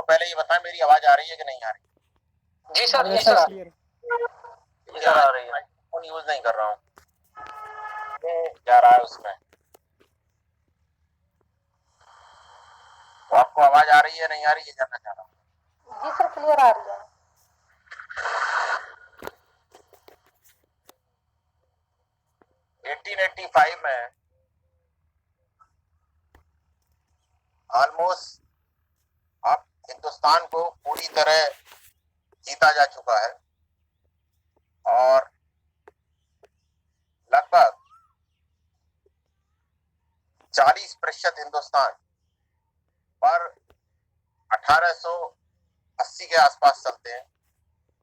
पहले ये बताएं मेरी आवाज आ रही है कि नहीं आ रही? जी सर, जी सर, क्लियर आ रही है। फोन यूज नहीं कर रहा हूँ, जा रहा है उसमें। तो आपको आवाज आ रही है नहीं आ रही है जानना चाह रहा हूँ। जी सर, क्लियर आ रही है। 1885 में ऑलमोस्ट अब हिंदुस्तान को पूरी तरह जीता जा चुका है और लगभग 40% हिंदुस्तान पर 1880 के आसपास चलते हैं,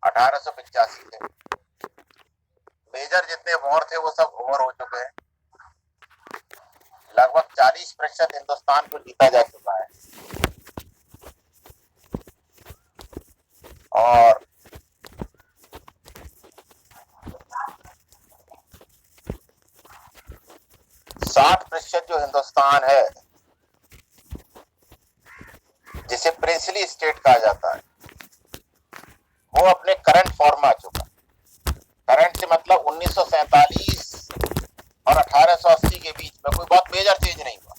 1885 के। मेजर जितने वॉर थे वो सब ओवर हो चुके हैं। लगभग 40% हिंदुस्तान को जीता जा चुका है और साठ प्रतिशत जो हिंदुस्तान है, जिसे प्रिंसली स्टेट कहा जाता है, वो अपने करंट फॉर्म में आ चुका है। करंट से मतलब 1947 और 1880 के बीच में कोई बहुत मेजर चेंज नहीं हुआ।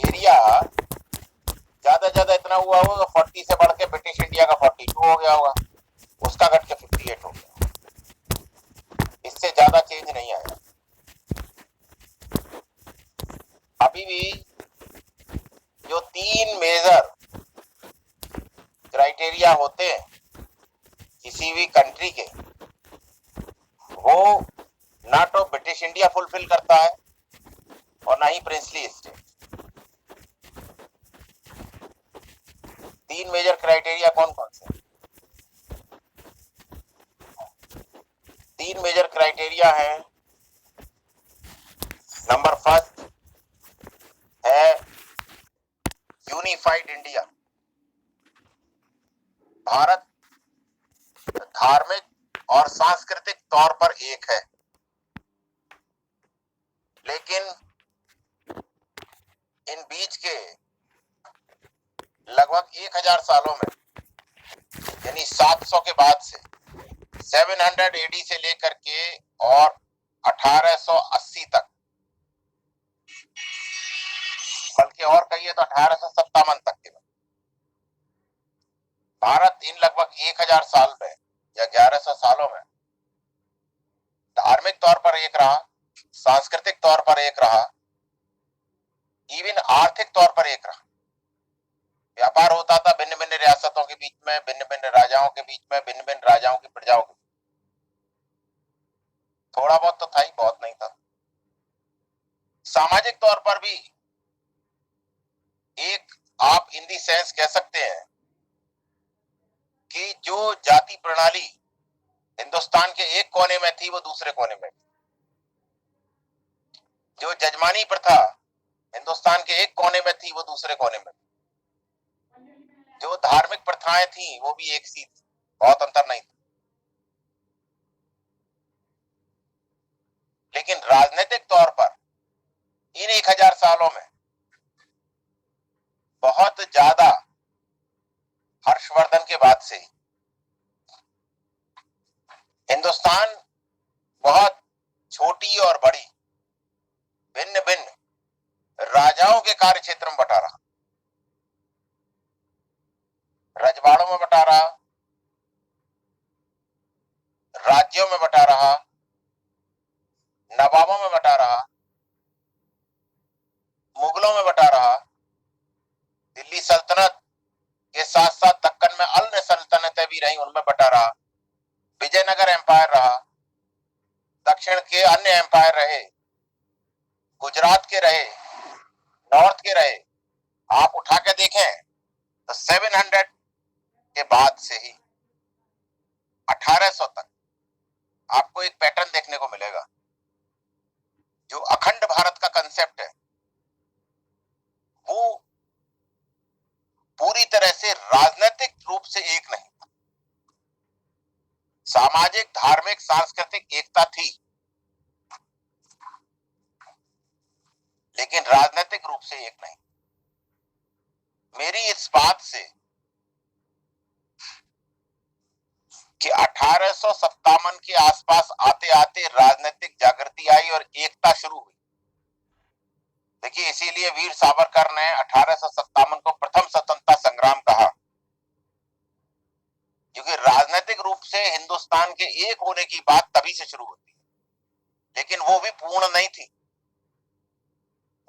एरिया ज्यादा इतना हुआ होगा, 40 से बढ़ के ब्रिटिश इंडिया का 42 हो गया होगा, उसका घट के 58 हो गया। इससे ज्यादा चेंज नहीं आया। अभी भी जो 3 मेजर क्राइटेरिया होते हैं किसी भी कंट्री के, वो ना तो ब्रिटिश इंडिया फुलफिल करता है और ना ही प्रिंसली स्टेट। 3 मेजर क्राइटेरिया कौन कौन से? 3 मेजर क्राइटेरिया है। नंबर फर्स्ट है यूनिफाइड इंडिया। भारत धार्मिक और सांस्कृतिक तौर पर एक है, लेकिन इन बीच के लगभग 1000 सालों में, यानी 700 के बाद से 700 एडी से लेकर के और 1880 तक, बल्कि और कहिए तो 1857 तक के, भारत इन लगभग 1000 साल में या 1100 सालों में धार्मिक तौर पर एक रहा, सांस्कृतिक तौर पर एक रहा, इवन आर्थिक तौर पर एक रहा। व्यापार होता था भिन्न भिन्न रियासतों के बीच में, भिन्न भिन्न राजाओं के बीच में, भिन्न भिन्न राजाओं की प्रजाओं के बीच। थोड़ा बहुत तो था ही, बहुत नहीं था। सामाजिक तौर पर भी एक, आप इन दी सेंस कह सकते हैं कि जो जाति प्रणाली हिंदुस्तान के एक कोने में थी वो दूसरे कोने में, जो जजमानी प्रथा हिंदुस्तान के एक कोने में थी वो दूसरे कोने में, जो धार्मिक प्रथाएं थी वो भी एक सी थी, बहुत अंतर नहीं था। लेकिन राजनीतिक तौर पर इन 1000 सालों में बहुत ज्यादा हर्षवर्धन के बाद से हिंदुस्तान बहुत छोटी और बड़ी भिन्न भिन्न राजाओं के कार्य क्षेत्र में बटा रहा, रजवाड़ों में बटा रहा, राज्यों में बटा रहा, नवाबों में बटा रहा, मुगलों में बटा रहा, दिल्ली सल्तनत के साथ साथ दक्कन में अन्य सल्तनतें भी रही उनमें बटा रहा, विजयनगर एम्पायर रहा, दक्षिण के अन्य एम्पायर रहे, गुजरात के रहे, नॉर्थ के रहे। आप उठा के देखें तो 700 के बाद से ही 1800 तक आपको एक पैटर्न देखने को मिलेगा। जो अखंड भारत का कंसेप्ट है वो पूरी तरह से राजनीतिक रूप से एक नहीं था। सामाजिक, धार्मिक, सांस्कृतिक एकता थी, लेकिन राजनीतिक रूप से एक नहीं। मेरी इस बात से कि 1857 के आसपास आते आते राजनीतिक जागृति आई और एकता शुरू हुई। देखिए, इसीलिए वीर सावरकर ने 1857 को प्रथम स्वतंत्रता संग्राम कहा, क्योंकि राजनीतिक रूप से हिंदुस्तान के एक होने की बात तभी से शुरू होती है, लेकिन वो भी पूर्ण नहीं थी।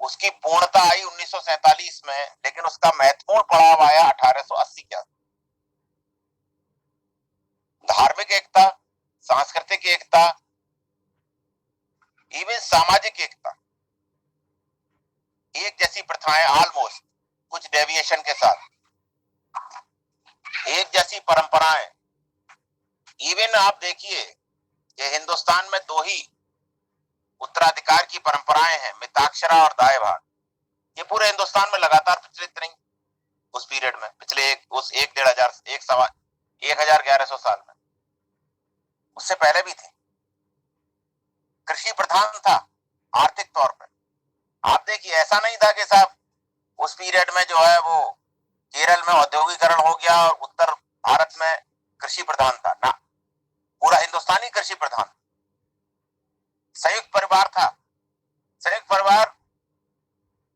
उसकी पूर्णता आई 1947 में, लेकिन उसका महत्वपूर्ण पड़ाव आया 1880 के आसपास। धार्मिक एकता, सांस्कृतिक एकता, इवन सामाजिक एकता, एक जैसी प्रथाएं, ऑलमोस्ट कुछ डेविएशन के साथ, एक जैसी परंपराएं। इवन आप देखिए, ये हिंदुस्तान में दो ही उत्तराधिकार की परंपराएं हैं, मिताक्षरा और दायभाग। ये पूरे हिंदुस्तान में लगातार प्रचलित रही उस पीरियड में, पिछले उस 1100 साल में। उससे पहले भी थे। कृषि प्रधान था आर्थिक तौर पर। आप देखिए, ऐसा नहीं था कि साहब उस पीरियड में जो है वो केरल में औद्योगिकरण हो गया और उत्तर भारत में कृषि प्रधान था ना, पूरा हिंदुस्तान ही कृषि प्रधान। संयुक्त परिवार था। संयुक्त परिवार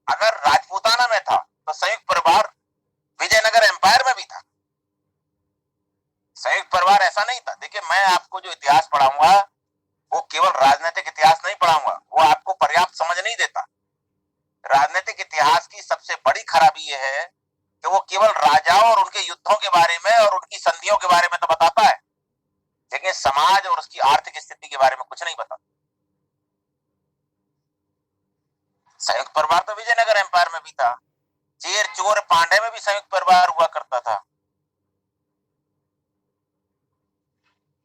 अगर राजपूताना में था तो संयुक्त परिवार विजयनगर एम्पायर में भी था। संयुक्त परिवार ऐसा नहीं था। देखिए, मैं आपको जो इतिहास पढ़ाऊंगा वो केवल राजनीतिक इतिहास नहीं पढ़ाऊंगा, वो आपको पर्याप्त समझ नहीं देता। राजनीतिक इतिहास की सबसे बड़ी खराबी यह है कि वो केवल राजाओं और उनके युद्धों के बारे में और उनकी संधियों के बारे में तो बताता है, लेकिन समाज और उसकी आर्थिक स्थिति के बारे में कुछ नहीं बताता। संयुक्त परिवार तो विजयनगर एम्पायर में भी था। चेर चोर पांडे में भी संयुक्त परिवार हुआ करता था।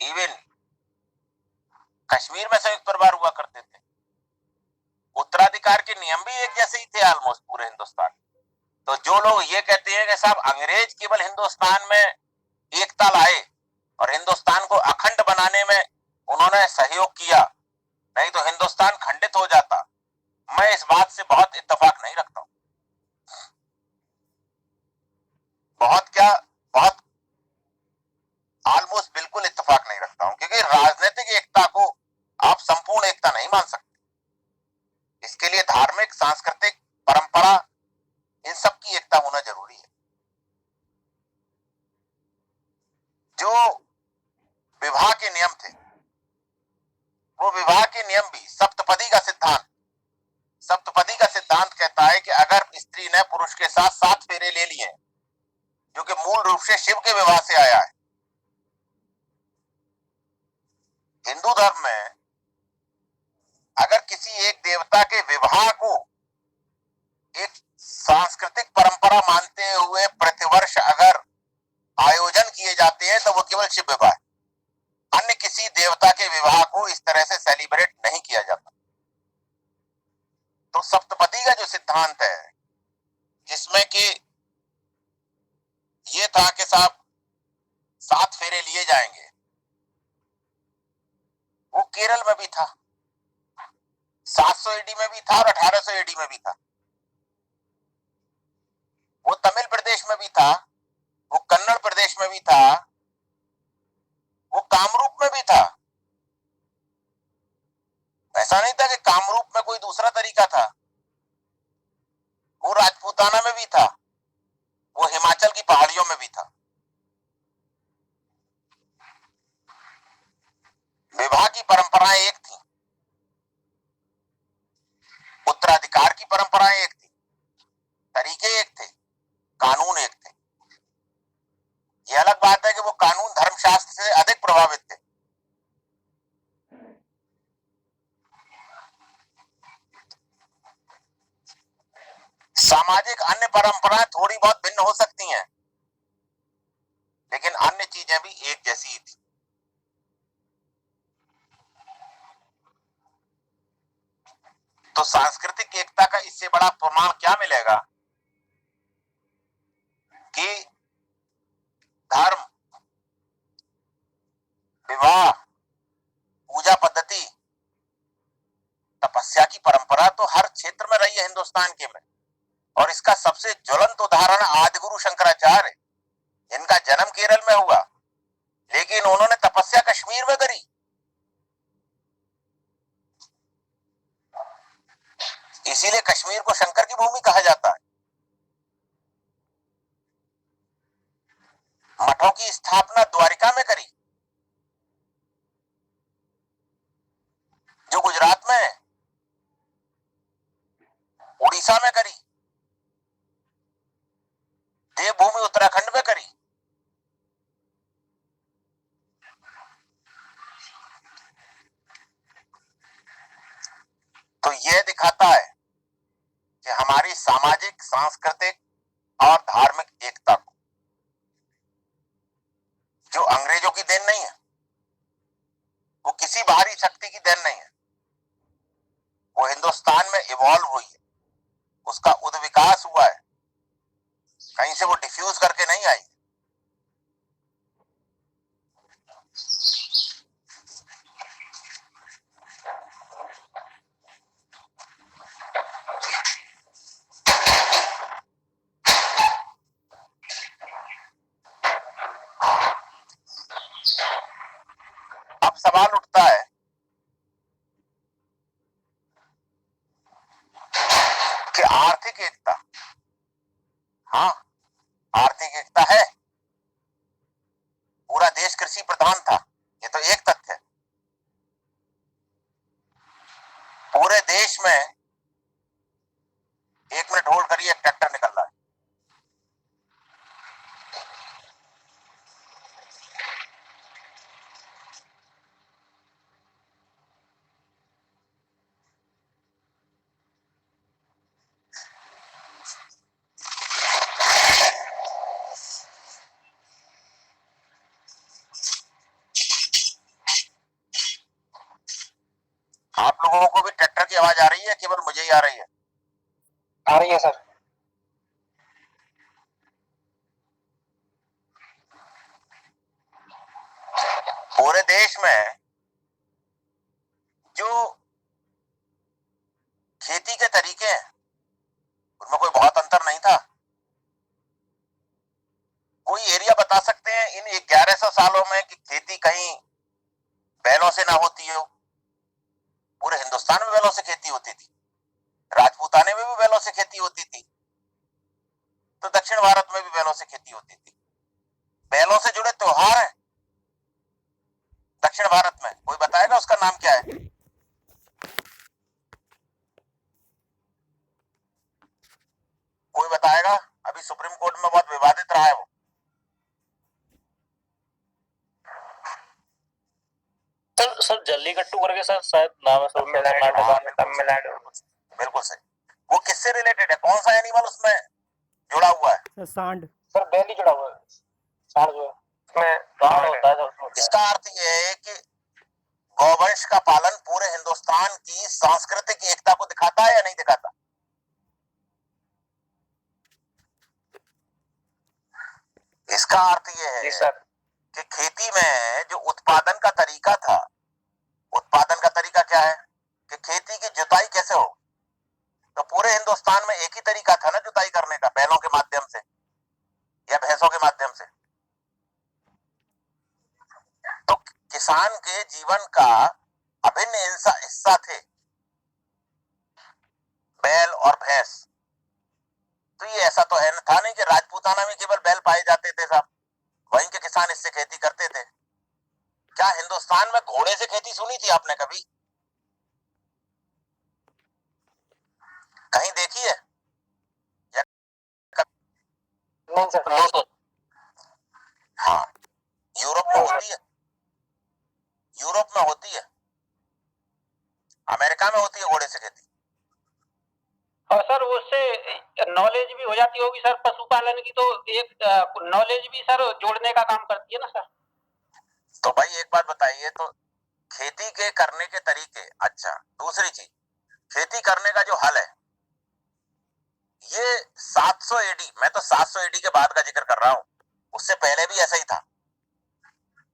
इवन कश्मीर में संयुक्त परिवार हुआ करते थे। उत्तराधिकार के नियम भी एक जैसे ही थे ऑलमोस्ट पूरे हिंदुस्तान। तो जो लोग ये कहते हैं कि साहब अंग्रेज केवल हिंदुस्तान में एकता लाए और हिंदुस्तान को अखंड बनाने में उन्होंने सहयोग किया, नहीं तो हिंदुस्तान खंडित हो जाता, मैं इस बात से बहुत इत्तेफाक नहीं रखता हूं। बहुत ऑलमोस्ट बिल्कुल इत्तेफाक नहीं रखता हूं, क्योंकि राजनीतिक एकता को आप संपूर्ण एकता नहीं मान सकते। इसके लिए धार्मिक, सांस्कृतिक, परंपरा, इन सब की एकता होना जरूरी है। जो विवाह के नियम थे, वो विवाह के नियम भी सप्तपदी का सिद्धांत कहता है कि अगर स्त्री ने पुरुष के साथ 7 फेरे ले लिए, जो कि मूल रूप से शिव के विवाह से आया है। हिंदू धर्म में अगर किसी एक देवता के विवाह को एक सांस्कृतिक परंपरा मानते हुए प्रतिवर्ष अगर आयोजन किए जाते हैं तो वो केवल शिव विवाह है। अन्य किसी देवता के विवाह को इस तरह से सेलिब्रेट नहीं किया जाता। तो सप्तपदी का जो सिद्धांत है, जिसमें कि ये था कि साहब 7 फेरे लिए जाएंगे, वो केरल में भी था, 700 एडी में भी था और 1800 एडी में भी था। वो तमिल प्रदेश में भी था, वो कन्नड़ प्रदेश में भी था, वो कामरूप में भी था। ऐसा नहीं था कि कामरूप में कोई दूसरा तरीका था। वो राजपूताना में भी था, वो हिमाचल की पहाड़ियों में भी था। विवाह की परंपराएं एक थी, उत्तराधिकार की परंपराएं एक थी, तरीके एक थे, कानून एक थे। यह अलग बात है कि वो कानून धर्मशास्त्र से अधिक प्रभावित थे। सामाजिक अन्य परंपराएं थोड़ी बहुत भिन्न हो सकती हैं, लेकिन अन्य चीजें भी एक जैसी ही थी। तो सांस्कृतिक एकता का इससे बड़ा प्रमाण क्या मिलेगा कि धर्म, विवाह, पूजा पद्धति, तपस्या की परंपरा तो हर क्षेत्र में रही है हिंदुस्तान के में, और इसका सबसे ज्वलंत उदाहरण आदिगुरु शंकराचार्य, इनका जन्म केरल में हुआ लेकिन उन्होंने तपस्या कश्मीर में करी। इसीलिए कश्मीर को शंकर की भूमि कहा जाता है। मठों की स्थापना द्वारिका में करी, जो गुजरात में है, उड़ीसा में करी, देवभूमि उत्तराखंड में करी। तो यह दिखाता है कि हमारी सामाजिक, सांस्कृतिक और धार्मिक एकता को, जो अंग्रेजों की देन नहीं है, वो किसी बाहरी शक्ति की देन नहीं है, वो हिंदुस्तान में इवॉल्व हुई है, उसका उद्विकास हुआ है, कहीं से वो डिफ्यूज करके नहीं आई। अब सवाल उठता है कि आर्थिक एकता, हाँ आर्थिक एकता है, पूरा देश कृषि प्रधान था, ये तो एक तथ्य है। पूरे देश में, एक मिनट होल्ड करिए, एक ट्रैक्टर निकल रहा है। आप लोगों को भी ट्रैक्टर की आवाज आ रही है, केवल मुझे ही आ रही है? आ रही है सर। पूरे देश में जो खेती के तरीके हैं, उनमें कोई बहुत अंतर नहीं था। कोई एरिया बता सकते हैं इन 1100 सालों में कि खेती कहीं बैलों से ना होती हो? पूरे हिंदुस्तान में बैलों से खेती होती थी, राजपूताने में भी बैलों से खेती होती थी, तो दक्षिण भारत में भी बैलों से खेती होती थी। बैलों से जुड़े त्योहार हैं दक्षिण भारत में, कोई बताएगा उसका नाम क्या है? कोई बताएगा? अभी सुप्रीम कोर्ट में बहुत विवादित रहा है वो। सर जल्लीकट्टू करके सर शायद नाम है, सर तमिलनाडु। बिल्कुल सही। वो किससे रिलेटेड है? कौन सा एनिमल उसमें जुड़ा हुआ है? सांड। सर बैल ही जुड़ा हुआ है, सांड जो है उसमें गांड होता है सर। इसका अर्थ यह है कि गौवंश का पालन पूरे हिंदुस्तान की सांस्कृतिक एकता को दिखाता है या नहीं दिखाता? इसका अर्थ यह जी है सर। कि खेती में जो उत्पादन का तरीका था, उत्पादन का तरीका क्या है कि खेती की जुताई कैसे हो, तो पूरे हिंदुस्तान में एक ही तरीका था ना जुताई करने का, बैलों के माध्यम से या भैंसों के माध्यम से। तो किसान के जीवन का अभिन्न हिस्सा थे बैल और भैंस। तो ये ऐसा तो है था नहीं कि राजपूताना में केवल बैल पाए जाते थे साहब, वहीं के किसान इससे खेती करते थे। क्या हिंदुस्तान में घोड़े से खेती सुनी थी आपने कभी? कहीं देखी है? नहीं सर। हाँ, यूरोप में होती है, यूरोप में होती है, अमेरिका में होती है घोड़े से खेती। और सर उससे नॉलेज भी हो जाती होगी सर पशुपालन की, तो एक नॉलेज भी सर जोड़ने का काम करती है ना सर। तो भाई एक बात बताइए, तो खेती के करने के तरीके, अच्छा दूसरी चीज, खेती करने का जो हल है, ये 700 एडी, मैं तो 700 एडी के बाद का जिक्र कर रहा हूं, उससे पहले भी ऐसा ही था।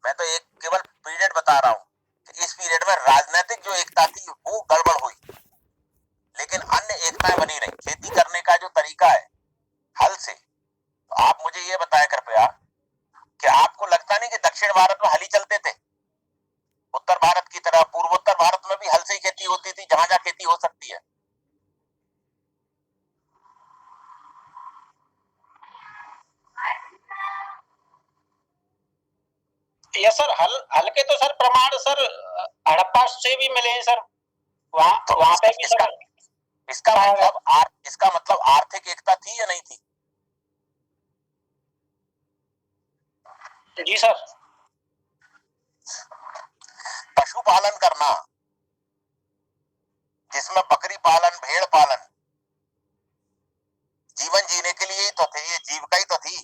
मैं तो एक केवल पीरियड बता रहा हूं कि इस पीरियड में राजनीतिक जो एकता थी वो गड़बड़ हुई, लेकिन अन्य एकताएं बनी रही। खेती करने का जो तरीका है मुझे ये बताया कृपया कि आपको लगता नहीं कि दक्षिण भारत में हल ही चलते थे? उत्तर भारत की तरह पूर्वोत्तर भारत में भी हल से ही खेती होती थी, जहां जहां खेती हो सकती है। ये सर हल के तो सर प्रमाण सर हड़प्पा से भी मिले हैं सर, वहाँ तो वहाँ पे भी इसका सर इसका मतलब आर्थिक एकता थी या नहीं थी? जी सर। पशुपालन करना, जिसमें बकरी पालन, भेड़ पालन, जीवन जीने के लिए ही तो थे, ये जीविका ही तो थी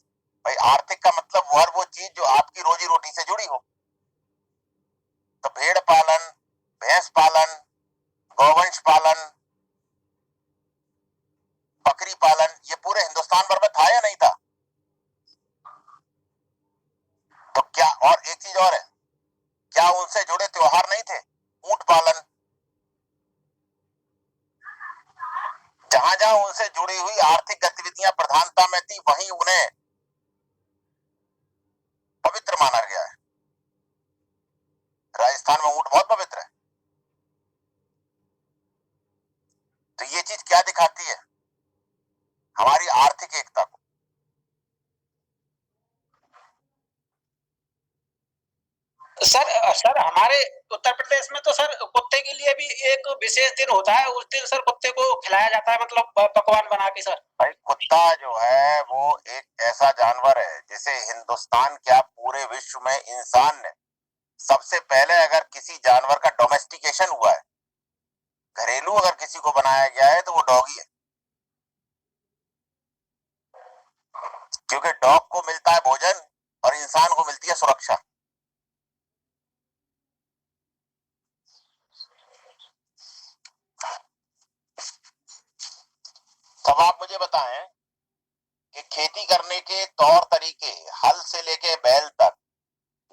भाई। आर्थिक का मतलब हर वो चीज जो आपकी रोजी रोटी से जुड़ी हो। तो भेड़ पालन, भैंस पालन, गौवंश पालन, बकरी पालन, ये पूरे हिंदुस्तान भर में था या नहीं था? तो क्या, और एक चीज और है, क्या उनसे जुड़े त्योहार नहीं थे? ऊंट पालन, जहां जहां उनसे जुड़ी हुई आर्थिक गतिविधियां प्रधानता में थी, वहीं उन्हें पवित्र माना गया है। राजस्थान में ऊंट बहुत पवित्र है। तो ये चीज क्या दिखाती है? हमारी आर्थिक एकता को। सर हमारे उत्तर प्रदेश में तो सर कुत्ते के लिए भी एक विशेष दिन होता है, उस दिन सर कुत्ते को खिलाया जाता है, मतलब पकवान बना के सर। भाई कुत्ता जो है वो एक ऐसा जानवर है जिसे हिंदुस्तान क्या पूरे विश्व में इंसान ने सबसे पहले, अगर किसी जानवर का डोमेस्टिकेशन हुआ है, घरेलू अगर किसी को बनाया गया है, तो वो डॉगी है। क्योंकि डॉग को मिलता है भोजन और इंसान को मिलती है सुरक्षा। अब आप मुझे बताएं कि खेती करने के तौर तरीके, हल से लेके बैल तक,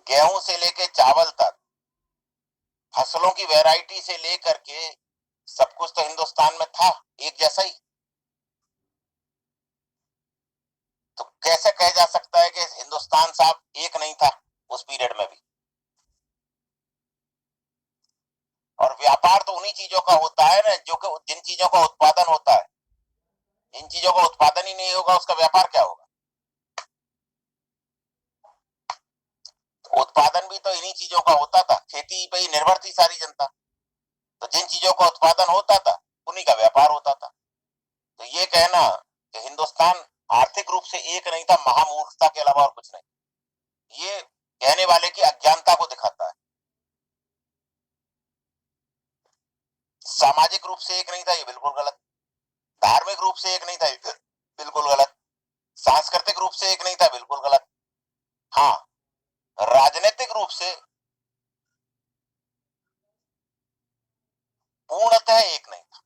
गेहूं से लेके चावल तक, फसलों की वैरायटी से लेकर के सब कुछ तो हिंदुस्तान में था एक जैसा ही। तो कैसे कहा जा सकता है कि हिंदुस्तान साहब एक नहीं था उस पीरियड में भी? और व्यापार तो उन्हीं चीजों का होता है ना, जो कि जिन चीजों का उत्पादन होता है। इन चीजों का उत्पादन ही नहीं होगा, उसका व्यापार क्या होगा? तो उत्पादन भी तो इन्हीं चीजों का होता था, खेती पे ही निर्भर थी सारी जनता। तो जिन चीजों का उत्पादन होता था उन्हीं का व्यापार होता था। तो ये कहना कि हिंदुस्तान आर्थिक रूप से एक नहीं था, महामूर्खता के अलावा और कुछ नहीं। ये कहने वाले की अज्ञानता को दिखाता है। सामाजिक रूप से एक नहीं था, ये बिल्कुल गलत। धार्मिक रूप से एक नहीं था, ये बिल्कुल गलत। सांस्कृतिक रूप से एक नहीं था, बिल्कुल गलत। हाँ, राजनीतिक रूप से पूर्णतः एक नहीं था।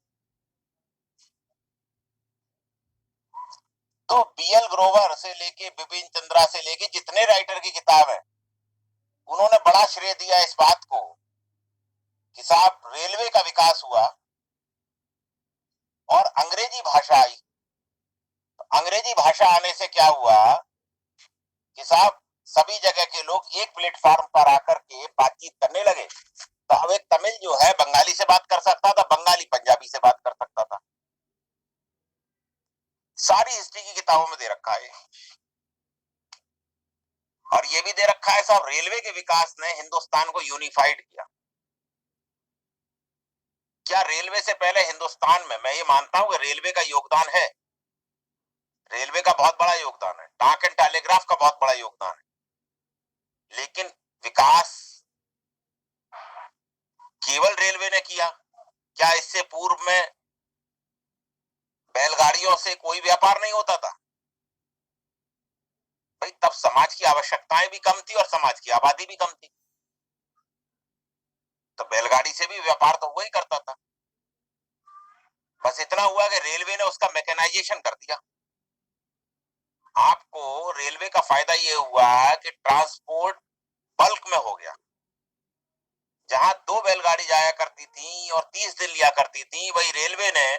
तो बीएल ग्रोवर से लेके बिपिन चंद्रा से लेके जितने राइटर की किताब है, उन्होंने बड़ा श्रेय दिया इस बात को कि साहब रेलवे का विकास हुआ और अंग्रेजी भाषा आई। अंग्रेजी भाषा आने से क्या हुआ कि साहब सभी जगह के लोग एक प्लेटफॉर्म पर आकर के बातचीत करने लगे। तो अब एक तमिल जो है बंगाली से बात कर सकता था, बंगाली पंजाबी से बात कर सकता था। सारी हिस्ट्री की किताबों में दे रखा है। और ये भी दे रखा है साहब, रेलवे के विकास ने हिंदुस्तान को यूनिफाइड किया। क्या रेलवे से पहले हिंदुस्तान में, मैं ये मानता हूं कि रेलवे का योगदान है, रेलवे का बहुत बड़ा योगदान है, डाक एंड टेलीग्राफ का बहुत बड़ा योगदान है, लेकिन विकास केवल रेलवे ने किया? क्या इससे पूर्व में बैलगाड़ियों से कोई व्यापार नहीं होता था? भाई तब समाज की आवश्यकताएं भी कम थी और समाज की आबादी भी कम थी, तो बैलगाड़ी से भी व्यापार तो हुआ ही करता था। बस इतना हुआ कि रेलवे ने उसका मैकेनाइजेशन कर दिया। आपको रेलवे का फायदा ये हुआ कि ट्रांसपोर्ट बल्क में हो गया। जहां 2 बैलगाड़ी जाया करती थी और 30 दिन लिया करती थी, वही रेलवे ने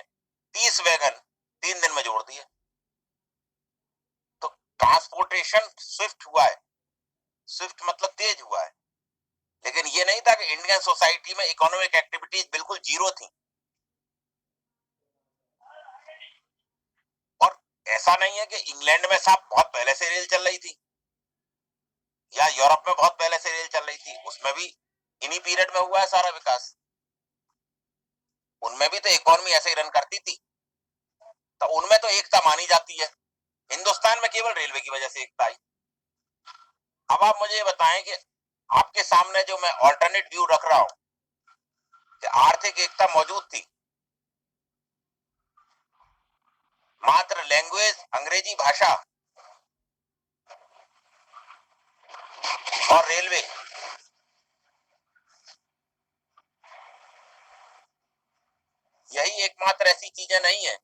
30 वैगन 3 दिन में जोड़ दिए। तो ट्रांसपोर्टेशन स्विफ्ट हुआ है, स्विफ्ट मतलब तेज हुआ है, लेकिन ये नहीं था कि इंडियन सोसाइटी में इकोनॉमिक एक्टिविटीज बिल्कुल जीरो थी। और ऐसा नहीं है कि इंग्लैंड में साहब बहुत पहले से रेल चल रही थी या यूरोप में बहुत पहले से रेल चल रही थी, उसमें भी इन्हीं पीरियड में हुआ है सारा विकास। उनमें भी तो इकोनॉमी ऐसे ही रन करती थी, तो उनमें तो एकता मानी जाती है। हिंदुस्तान में केवल रेलवे की वजह से एकता आई। अब आप मुझे ये बताएं कि आपके सामने जो मैं ऑल्टरनेट व्यू रख रहा हूं कि आर्थिक एकता मौजूद थी, मात्र लैंग्वेज अंग्रेजी भाषा और रेलवे यही एकमात्र ऐसी चीजें नहीं है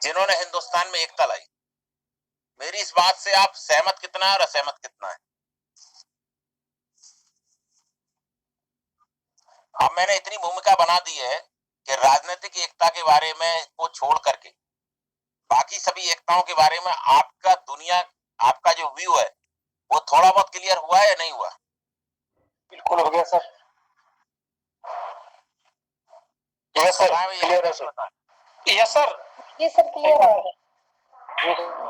जिन्होंने हिंदुस्तान में एकता लाई। मेरी इस बात से आप सहमत कितना है और असहमत कितना है? अब मैंने इतनी भूमिका बना दी है कि राजनीतिक एकता के बारे में को छोड़ करके बाकी सभी एकताओं के बारे में आपका जो व्यू है वो थोड़ा बहुत क्लियर हुआ है या नहीं हुआ? बिल्कुल हो गया सर। यस सर, क्लियर है सर। Yes sir. जी सर क्लियर है।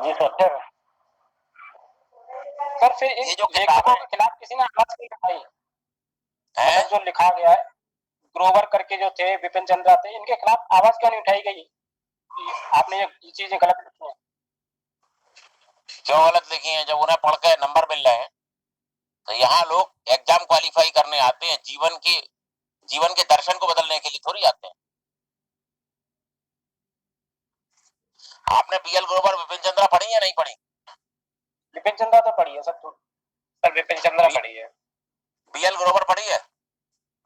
जी सर। सर फिर इन ये जो लेखकों के खिलाफ किसी ने आवाज नहीं उठाई है, जो लिखा गया है, ग्रोवर करके जो थे, विपिन चंद्रा थे, इनके खिलाफ आवाज क्यों नहीं उठाई गई कि आपने ये चीजें गलत लिखी हैं? क्यों गलत लिखी हैं? जब उन्हें पढ़ के नंबर मिल रहे हैं तो यहाँ लोग एग्जाम क्वालिफाई करने आते हैं, जीवन के दर्शन को बदलने के लिए थोड़ी आते हैं। आपने बीएल ग्रोवर विपिन चंद्रा पढ़ी या नहीं पढ़ी? विपिन चंद्रा तो पढ़ी है सर। तो सर विपिन चंद्रा पढ़ी है। बीएल ग्रोवर पढ़ी है?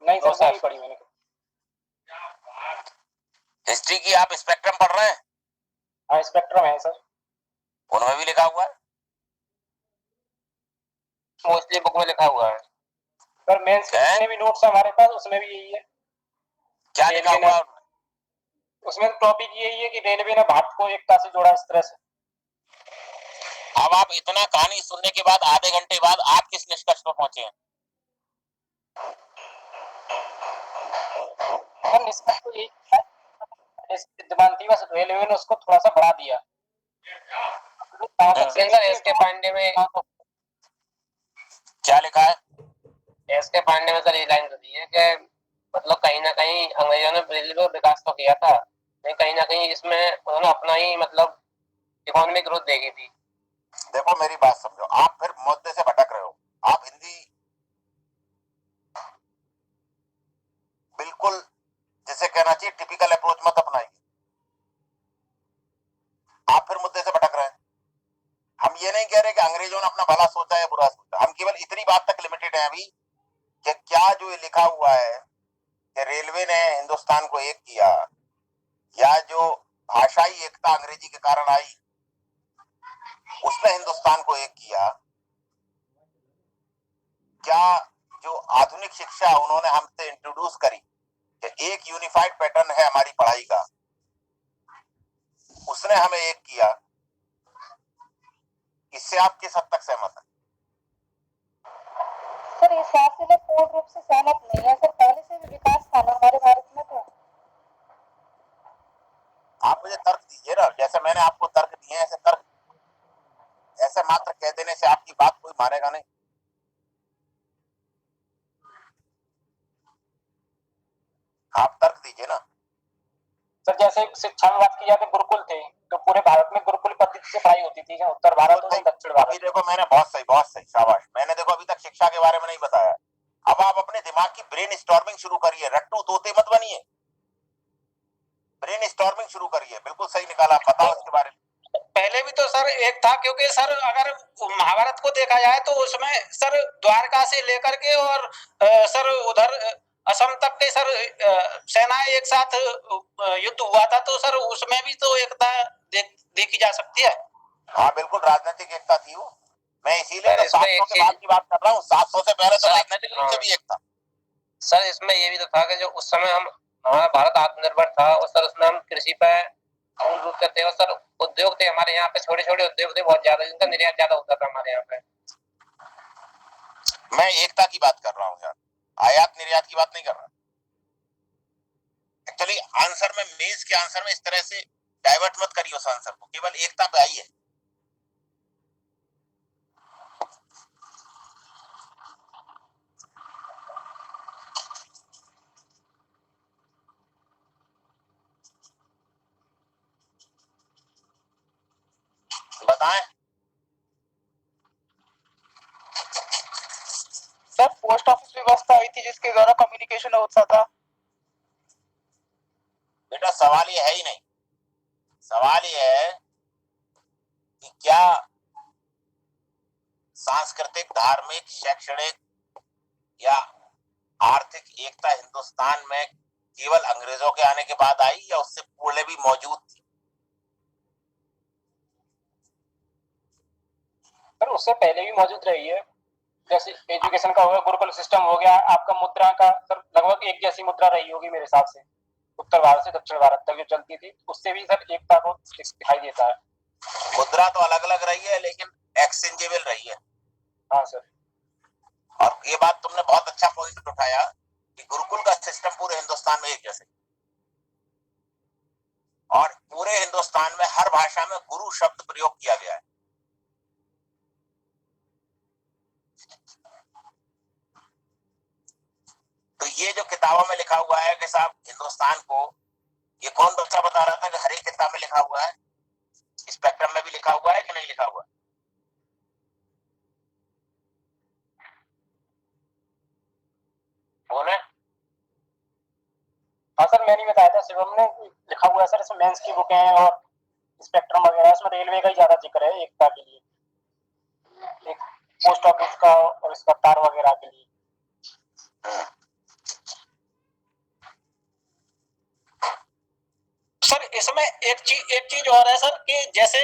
नहीं सर, नहीं पढ़ी मैंने। हिस्ट्री की आप स्पेक्ट्रम पढ़ रहे हैं? हाँ स्पेक्ट्रम है सर। उनमें भी लिखा हुआ है, मोस्टली बुक में लिखा हुआ है। सर मेंस के जितने भी नोट्स है हमारे पास उसमें भी यही है। क्या लिखा हुआ है? उसमें टॉपिक यही है कि रेलवे ने भारत को एकता से जोड़ा इस तरह से। अब आप इतना कहानी सुनने के बाद आधे घंटे बाद आप किस निष्कर्ष पर पहुंचे हैं? सर निष्कर्ष तो यही है, इस विद्यमान थी, बस रेलवे ने उसको थोड़ा सा बढ़ा दिया। एस के पांडे में क्या लिखा है? एस के पांडे में सर ये लाइन होती है कि मतलब कहीं ना कहीं अंग्रेजों ने रेलवे को विकास तो किया था, लेकिन कहीं ना कहीं इसमें उन्होंने अपना ही मतलब इकोनॉमिक ग्रोथ देखी थी। देखो मेरी बात समझो, आप फिर मुद्दे से भटक रहे हो। आप हिंदी बिल्कुल जिसे कहना चाहिए टिपिकल अप्रोच मत अपनाइए, आप फिर मुद्दे से भटक रहे हैं। हम ये नहीं कह रहे कि अंग्रेजों ने अपना भला सोचा या बुरा सोचा, हम केवल इतनी बात तक लिमिटेड है अभी कि क्या जो ये लिखा हुआ है कि रेलवे ने हिंदुस्तान को एक किया, या जो भाषाई एकता अंग्रेजी के कारण आई उसने हिंदुस्तान को एक किया, क्या जो आधुनिक शिक्षा उन्होंने हमसे इंट्रोड्यूस करी कि एक यूनिफाइड पैटर्न है हमारी पढ़ाई का, उसने हमें एक किया, इससे आप किस हद तक सहमत हैं? सर इस बात से मैं पूर्ण रूप से सहमत नहीं है सर। पहले से भी विकास था ना हमारे भारत में। तो आप मुझे तर्क दीजिए ना, जैसे मैंने आपको तर्क दिए ऐसे तर्क, ऐसे मात्र कह देने से आपकी बात कोई मानेगा नहीं। आप तर्क दीजिए ना। सर जैसे शिक्षा में बात की जाए तो गुरुकुल थे, तो पूरे भारत में गुरुकुल पद्धति से पढ़ाई होती थी, उत्तर भारत और दक्षिण भारत। अभी देखो मैंने बहुत सही शाबाश, मैंने देखो अभी तक शिक्षा के बारे में नहीं बताया। अब आप अपने दिमाग की ब्रेन स्टॉर्मिंग शुरू करिए, रट्टू तोते मत बनिए, ब्रेन स्टॉर्मिंग शुरू करिए। बिल्कुल सही निकाला, बताओ इसके बारे में। पहले भी तो सर एक था, क्योंकि सर अगर महाभारत को देखा जाए तो उसमें सर द्वारका से लेकर के और सर उधर असम तक के सर सेनाएं एक साथ युद्ध हुआ था, तो सर उसमें भी तो एकता देखी जा सकती है। हाँ बिल्कुल राजनीतिक एकता थी वो, मैं इसीलिए तो 700 के बाद की बात कर रहा हूँ। 700 से पहले तो राजनीतिक रूप से भी एक था। सर इसमें ये भी तो था कि जो उस समय हमारा भारत आत्मनिर्भर था और सर उसमें हम कृषि पे मूलभूत करते हैं। और सर उद्योग थे हमारे यहाँ पे, छोटे छोटे उद्योग थे बहुत ज्यादा, जिनका निर्यात ज्यादा होता था हमारे यहाँ पे। मैं एकता की बात कर रहा हूँ यार, आयात निर्यात की बात नहीं कर रहा। एक्चुअली आंसर में, मेज के आंसर में इस तरह से डाइवर्ट मत करिए उस आंसर को, केवल एकता पे आइए। बताएं सर। पोस्ट ऑफिस व्यवस्था आई थी जिसके द्वारा कम्युनिकेशन होता था। बेटा सवाल ये है ही नहीं, सवाल ये है कि क्या सांस्कृतिक, धार्मिक, शैक्षणिक या आर्थिक एकता हिंदुस्तान में केवल अंग्रेजों के आने के बाद आई या उससे पहले भी मौजूद थी? सर उससे पहले भी मौजूद रही है। जैसे एजुकेशन का हो गया, गुरुकुल सिस्टम हो गया, आपका मुद्रा का सर लगभग एक जैसी मुद्रा रही होगी मेरे हिसाब से, उत्तर भारत से दक्षिण भारत तक जो चलती थी, उससे भी सर एकता को दिखाई देता है। मुद्रा तो अलग अलग रही है लेकिन एक्सचेंजेबल रही है। हाँ सर। और ये बात तुमने बहुत अच्छा पॉइंट उठाया कि गुरुकुल का सिस्टम पूरे हिंदुस्तान में एक जैसे, और पूरे हिंदुस्तान में हर भाषा में गुरु शब्द प्रयोग किया गया है। तो ये जो किताबों में लिखा हुआ है कि साहब हिंदुस्तान को, ये कौन बच्चा बता रहा था कि हर एक किताब में लिखा हुआ है? स्पेक्ट्रम में भी लिखा हुआ है कि नहीं लिखा हुआ? बोले। हाँ सर, मैंने बताया था, शिवम ने लिखा हुआ है सर, इसमें मेंस की बुकें हैं और स्पेक्ट्रम वगैरह, इसमें रेलवे का ही ज्यादा जिक्र है एकता के लिए, एक पोस्ट ऑफिस का और इसका तार वगैरह के लिए। सर इसमें एक चीज और है सर कि जैसे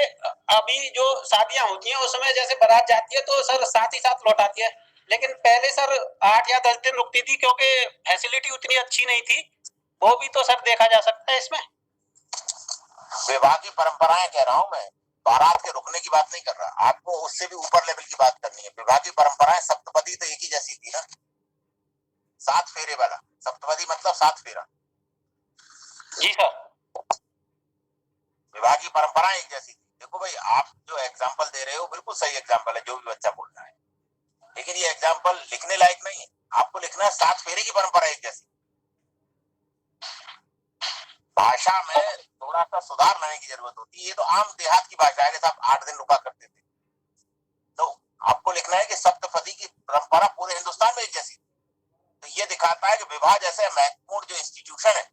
अभी जो शादियां होती हैं उसमें जैसे बारात जाती है तो सर साथ ही साथ लौट आती है, लेकिन पहले सर 8 या 10 दिन रुकती थी क्योंकि फैसिलिटी उतनी अच्छी नहीं थी। वो भी तो सर देखा जा सकता है इसमें। विवाह की परंपराएं कह रहा हूं मैं, बारात के रुकने की बात नहीं कर रहा। आपको उससे भी ऊपर लेवल की बात करनी है। विवाह की परंपराएं, सप्तपदी तो एक ही जैसी थी ना, 7 फेरे वाला। सप्तपदी मतलब 7 फेरा। जी सर। विवाह की परंपरा एक जैसी थी। देखो भाई, आप जो एग्जाम्पल दे रहे हो बिल्कुल सही एग्जाम्पल है, जो भी बच्चा बोल रहा है, लेकिन ये एग्जाम्पल लिखने लायक नहीं है। आपको लिखना है 7 फेरे की परंपरा एक जैसी। भाषा में थोड़ा सा सुधार लाने की जरूरत होती है। ये तो आम देहात की भाषा है कि साहब 8 दिन रुका करते थे। तो आपको लिखना है कि सप्तपदी की परंपरा पूरे हिंदुस्तान में एक जैसी। तो ये दिखाता है कि विवाह जैसे महत्वपूर्ण जो इंस्टीट्यूशन है,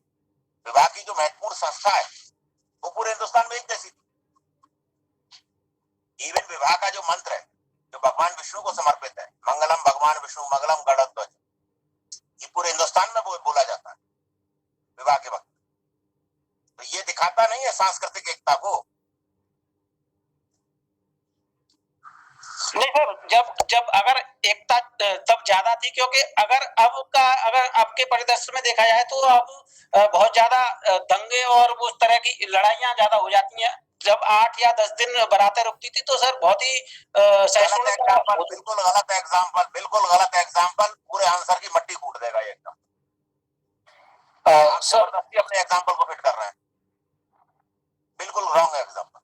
विवाह की जो महत्वपूर्ण संस्था है, वो पूरे हिंदुस्तान में एक जैसी थी। इवन विवाह का जो मंत्र है, जो भगवान विष्णु को समर्पित है, मंगलम भगवान विष्णु मंगलम गरुड़ध्वज, ये पूरे हिंदुस्तान में बोला जाता है विवाह के वक्त। तो ये दिखाता नहीं है सांस्कृतिक एकता को? नहीं सर, जब अगर एकता तब ज्यादा थी, क्योंकि अगर अब के परिदृश्य में देखा जाए तो अब बहुत ज्यादा दंगे और उस तरह की लड़ाइयां ज्यादा हो जाती हैं। जब 8 या 10 दिन बारातें रुकती थी तो सर बहुत ही बिल्कुल गलत एग्जाम्पल, बिल्कुल गलत एग्जाम्पल, पूरे आंसर की मट्टी कूट देगा ये एकदम। आप जबरदस्ती अपने एग्जाम्पल को फिट कर रहे हैं, बिल्कुल रॉन्ग एग्जाम्पल।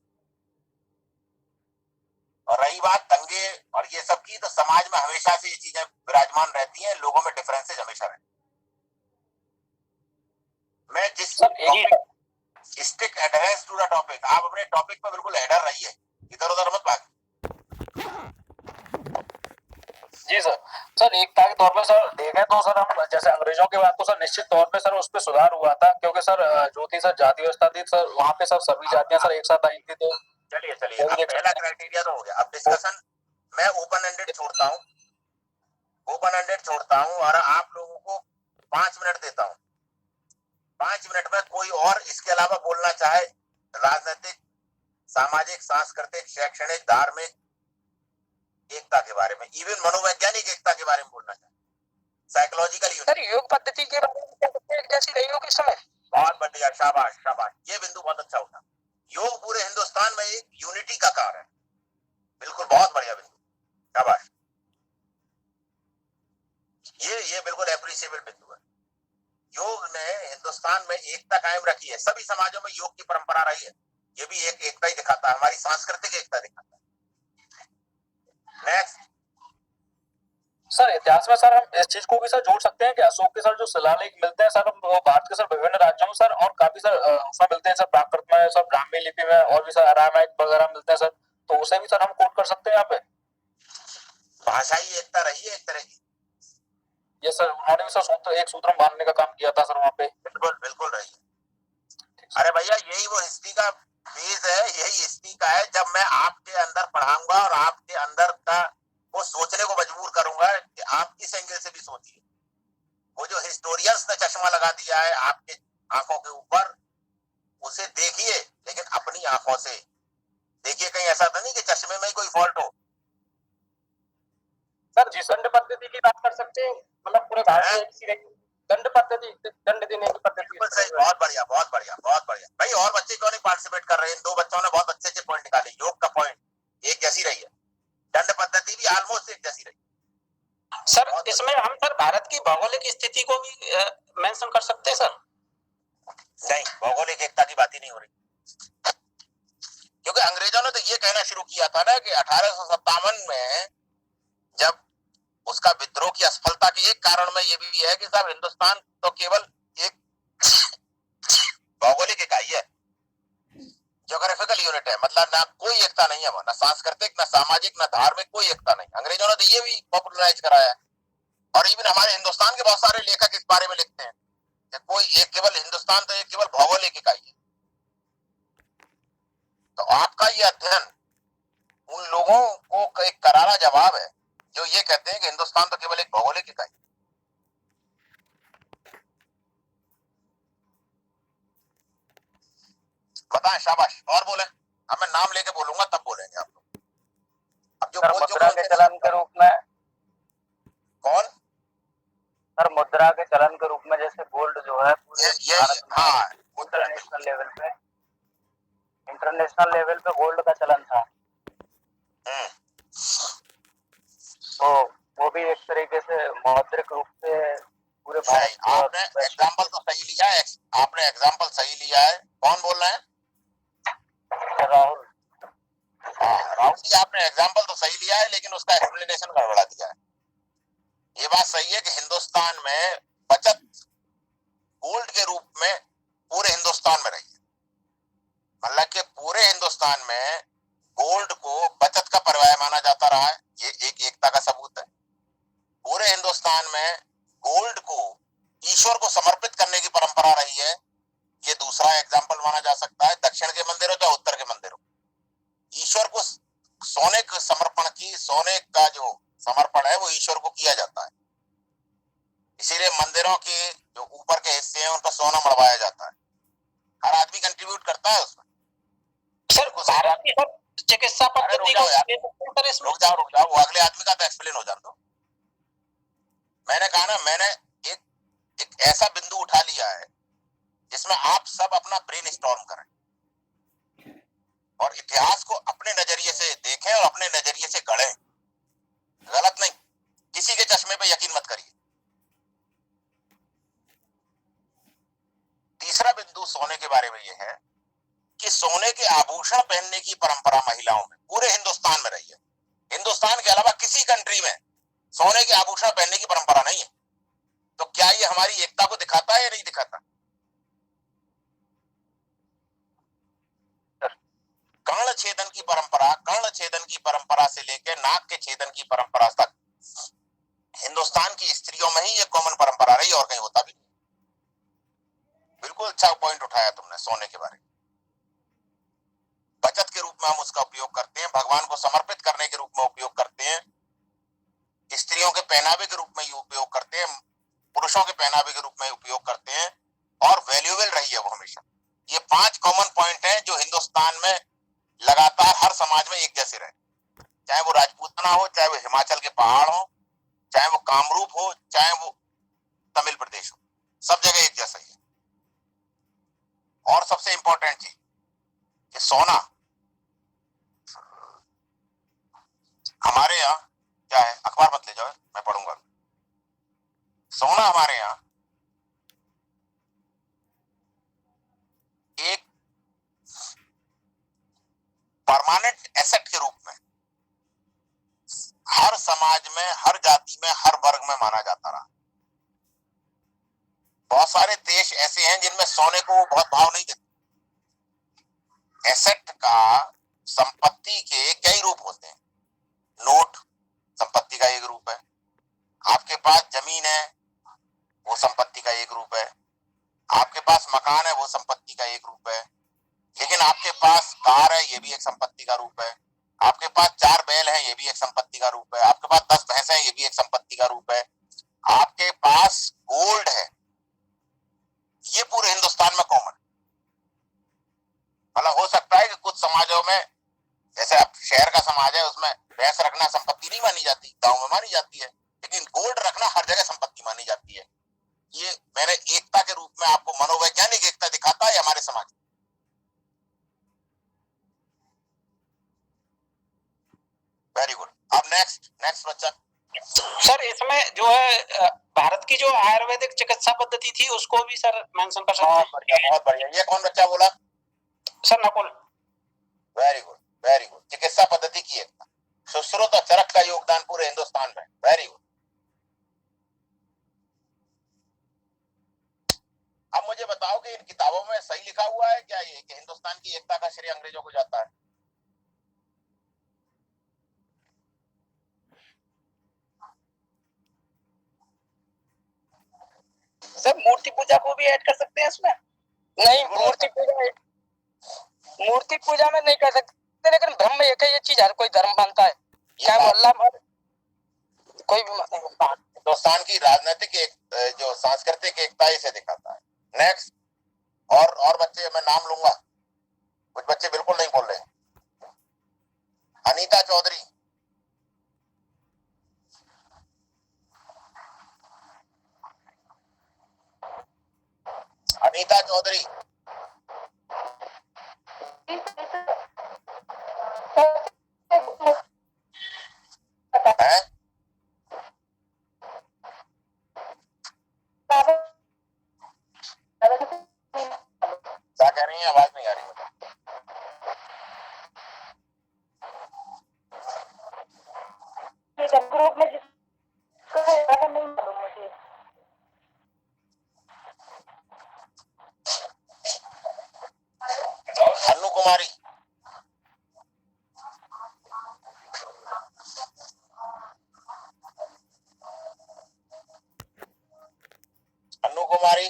और रही बात दंगे और ये सब की, तो समाज में हमेशा से ये चीजें विराजमान रहती हैं, लोगों में डिफरेंसेस हमेशा रहते हैं। मैं जिस topic, stick adherence to the topic, आप अपने टॉपिक पर बिल्कुल एडर रहिए, इधर उधर मत भागिए। जी सर। सर एकता के तौर पे सर देखें तो सर हम जैसे अंग्रेजों के बाद तो सर निश्चित तौर पे सर उस पर सुधार हुआ था, क्योंकि सर जो थी सर जाति व्यवस्था थी सर, वहाँ पे सर सभी जातियां सर एक साथ आई थी। तो चलिए अब पहला क्राइटेरिया तो हो गया। अब डिस्कशन मैं ओपन एंडेड छोड़ता हूँ, और आप लोगों को 5 मिनट देता हूँ। 5 मिनट में कोई और इसके अलावा बोलना चाहे, राजनीतिक, सामाजिक, सांस्कृतिक, शैक्षणिक, धार्मिक एकता के बारे में, इवन मनोवैज्ञानिक एकता के बारे में बोलना चाहे, साइकोलॉजिकल सर योग पद्धति के बारे में जैसी रही हो किस समय। बहुत बढ़िया, शाबाश शाबाश, ये बिंदु बहुत अच्छा उठा। एकता कायम रखी है। सभी समाजों में योग की परंपरा रही है। ये भी एक एकता ही दिखाता है, हमारी सांस्कृतिक एकता दिखाता है। नेक्स्ट। सर इतिहास में सर हम इस चीज को भी सर जोड़ सकते हैं कि अशोक के सर जो शिलालेख मिलते हैं सर वो भारत के सर विभिन्न राज्यों में सर और काफी सर उसमें मिलते हैं सर प्राकृत में सर ब्राह्मी लिपि में और भी सर अरामाइक वगैरह मिलते हैं सर, तो उसे भी सर हम कोट कर सकते हैं यहाँ पे। भाषाई एकता रही है एक तरह की। ये सर उन्होंने भी सर एक सूत्र बांधने का काम किया था सर वहाँ पे। बिल्कुल बिल्कुल रही है। अरे भैया यही वो हिस्ट्री का बेस है, यही हिस्ट्री का है। जब मैं आपके अंदर पढ़ाऊंगा और आपके अंदर का वो सोचने को मजबूर करूंगा कि आप इस एंगल से भी सोचिए। वो जो हिस्टोरियंस ने चश्मा लगा दिया है आपके आंखों के ऊपर, उसे देखिए, लेकिन अपनी आंखों से देखिए। कहीं ऐसा तो नहीं कि चश्मे में ही कोई फॉल्ट हो। सर जिस दंड पद्धति की बात कर सकते हैं, मतलब पूरे भारत में ऐसी रही दंड पद्धति, दंड देने की पद्धति। बिल्कुल सही, बहुत बढ़िया बहुत बढ़िया बहुत बढ़िया। भाई और बच्चे क्यों नहीं पार्टिसिपेट कर रहे हैं? इन दो बच्चों ने बहुत अच्छे पॉइंट निकाले। योग का पॉइंट एक जैसी रही है, दंड पद्धति भी ऑलमोस्ट एक जैसी रही। सर इसमें हम सर भारत की भौगोलिक स्थिति को भी मेंशन कर सकते हैं सर। नहीं, भौगोलिक एकता की बात ही नहीं हो रही, क्योंकि अंग्रेजों ने तो ये कहना शुरू किया था ना कि 1857 में जब उसका विद्रोह की असफलता के एक कारण में ये भी है कि साहब हिंदुस्तान तो केवल एक भौगोलिक इकाई है, ज्योग्राफिकल यूनिट है, मतलब ना कोई एकता नहीं है, ना सांस्कृतिक, ना सामाजिक, ना धार्मिक, कोई एकता नहीं। अंग्रेजों ने तो ये भी पॉपुलराइज कराया है। और इवन हमारे हिंदुस्तान के बहुत सारे लेखक इस बारे में लिखते हैं कि कोई एक केवल हिंदुस्तान तो एक केवल भौगोलिक इकाई है। तो आपका ये अध्ययन उन लोगों को एक करारा जवाब है जो ये कहते हैं कि हिंदुस्तान तो केवल एक भौगोलिक इकाई। बताएं, शाबाश, और बोले। अब मैं नाम लेके बोलूंगा तब बोलेंगे आप लोग। अब जो मुद्रा के चलन के रूप में कौन? सर मुद्रा के चलन के रूप में जैसे गोल्ड जो है ये हाँ, इंटरनेशनल लेवल पे गोल्ड का चलन था, तो वो भी एक तरीके से मौद्रिक रूप से पूरे भारत। आपने एग्जाम्पल तो सही लिया है, आपने एग्जाम्पल सही लिया है। कौन बोल रहे हैं? राहुल। राहुल जी, आपने एग्जाम्पल तो सही लिया है, लेकिन उसका एक्सप्लेनेशन गड़बड़ा दिया है। ये बात सही है कि हिंदुस्तान में बचत गोल्ड के रूप में पूरे हिंदुस्तान में रही है, मतलब कि पूरे हिंदुस्तान में गोल्ड को बचत का पर्याय माना जाता रहा है। ये एक एकता का सबूत है। पूरे हिंदुस्तान में गोल्ड को ईश्वर को समर्पित करने की परंपरा रही है। ये दूसरा एग्जाम्पल माना जा सकता है। दक्षिण के मंदिर हो या उत्तर के मंदिर हो, ईश्वर को सोने के समर्पण की, सोने का जो समर्पण है वो ईश्वर को किया जाता है। इसीलिए मंदिरों के जो ऊपर के हिस्से हैं उन पर सोना मड़वाया जाता है। हर आदमी कंट्रीब्यूट करता है उसमें। सर भारत की चिकित्सा पद्धति को रुक जाओ, वो अगले आदमी का तो एक्सप्लेन हो जाता। मैंने कहा ना, मैंने एक ऐसा बिंदु उठा लिया है जिसमें आप सब अपना ब्रेन स्टॉर्म करें और इतिहास को अपने नजरिए से देखें और अपने नजरिए से गढ़ें। गलत नहीं, किसी के चश्मे पे यकीन मत करिए। तीसरा बिंदु सोने के बारे में यह है कि सोने के आभूषण पहनने की परंपरा महिलाओं में पूरे हिंदुस्तान में रही है। हिंदुस्तान के अलावा किसी कंट्री में सोने के आभूषण पहनने की परंपरा नहीं है। तो क्या ये हमारी एकता को दिखाता है या नहीं दिखाता? कर्ण छेदन की परंपरा से लेकर नाक के छेदन की परंपरा तक हिंदुस्तान की स्त्रियों में ही ये कॉमन परंपरा रही, और कहीं होता भी नहीं। बिल्कुल अच्छा पॉइंट उठाया तुमने सोने के बारे में। बचत के रूप में हम उसका उपयोग करते हैं, भगवान को समर्पित करने के रूप में उपयोग करते हैं, स्त्रियों के पहनावे के रूप में उपयोग करते हैं, पुरुषों के पहनावे के रूप में उपयोग करते हैं, और वैल्यूएबल रही है वो हमेशा। ये 5 कॉमन पॉइंट हैं जो हिंदुस्तान में लगातार हर समाज में एक जैसे रहे, चाहे वो राजपूतना हो, चाहे वो हिमाचल के पहाड़ हो, चाहे वो कामरूप हो, चाहे वो तमिल प्रदेश हो, सब जगह एक जैसा ही है। और सबसे इंपॉर्टेंट चीज कि सोना हमारे यहाँ क्या है, अखबार मत ले जाओ, मैं पढ़ूंगा। सोना हमारे यहाँ परमानेंट एसेट के रूप में हर समाज में, हर जाति में, हर वर्ग में माना जाता रहा। बहुत सारे देश ऐसे हैं जिनमें सोने को बहुत भाव नहीं देते। एसेट का, संपत्ति के कई रूप होते हैं। नोट संपत्ति का एक रूप है, आपके पास जमीन है वो संपत्ति का एक रूप है, आपके पास मकान है वो संपत्ति का एक रूप है, लेकिन आपके पास कार है ये भी एक संपत्ति का रूप है, आपके पास 4 बैल है ये भी एक संपत्ति का रूप है, आपके पास 10 भैंस है ये भी एक संपत्ति का रूप है, आपके पास गोल्ड है, ये पूरे हिंदुस्तान में कॉमन। मतलब हो सकता है कि कुछ समाजों में, जैसे अब शहर का समाज है उसमें भैंस रखना संपत्ति नहीं मानी जाती, गांव में मानी जाती है, लेकिन गोल्ड रखना हर जगह संपत्ति मानी जाती है। ये मैंने एकता के रूप में आपको मनोवैज्ञानिक एकता दिखाता है हमारे समाज। Very good. अब नेक्स्ट बच्चा। सर इसमें जो है भारत की जो आयुर्वेदिक चिकित्सा पद्धति थी उसको भी सर मेंशन कर सकते हैं। बहुत बढ़िया। ये कौन बच्चा बोला? Sir Nakul. Very good, very good. चिकित्सा पद्धति की एकता, सुश्रुत और चरक का योगदान पूरे हिंदुस्तान में। Very good. अब मुझे बताओ कि इन किताबों में सही लिखा हुआ है क्या ये कि हिंदुस्तान की एकता का श्रेय अंग्रेजों को जाता है? सर मूर्ति पूजा को भी ऐड कर सकते हैं इसमें? नहीं, मूर्ति पूजा में नहीं कर सकते, लेकिन धर्म में एक है, ये चीज हर कोई धर्म मानता है, चाहे मोहल्ला में कोई भी माने। हिंदुस्तान की राजनीतिक जो सांस्कृतिक एकता इसे दिखाता है। नेक्स्ट। और बच्चे, मैं नाम लूंगा, कुछ बच्चे बिल्कुल नहीं बोल रहे। अनीता चौधरी। अनीता चौधरी। है? क्या कह रही हैं? आवाज नहीं आ रही मुझे। ग्रुप में जिसको नहीं मालूम मुझे। अन्नू कुमारी। अन्नू कुमारी।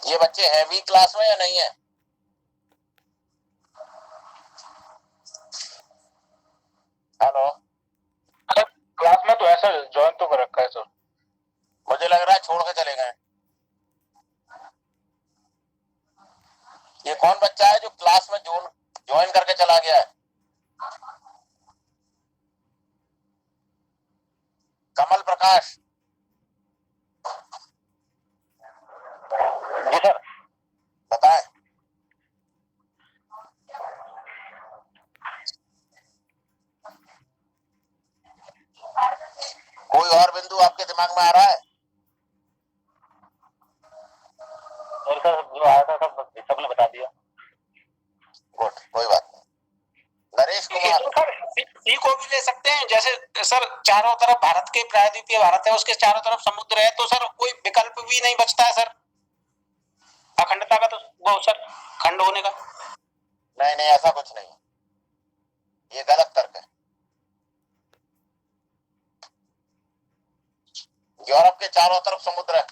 ये बच्चे हैं वीक क्लास में या नहीं है? हेलो, क्लास में तो ऐसा ज्वाइन तो कर रखा है सर। मुझे लग रहा है छोड़ के चले गए। ये कौन बच्चा है जो क्लास में ज्वाइन करके चला गया है? कमल प्रकाश। जी सर। बताएं। कोई और बिंदु आपके दिमाग में आ रहा है? और सर जो आया था सब सबने बता दिया। गुड, कोई बात नहीं। नरेश कुमार। सर सी को भी ले सकते हैं, जैसे सर चारों तरफ भारत के प्रायद्वीपीय भारत है, उसके चारों तरफ समुद्र है, तो सर कोई विकल्प भी नहीं बचता है सर अखंडता का, तो वो सर खंड होने का। नहीं नहीं, ऐसा कुछ नहीं, ये गलत तर्क है। यूरोप के चारों तरफ समुद्र है,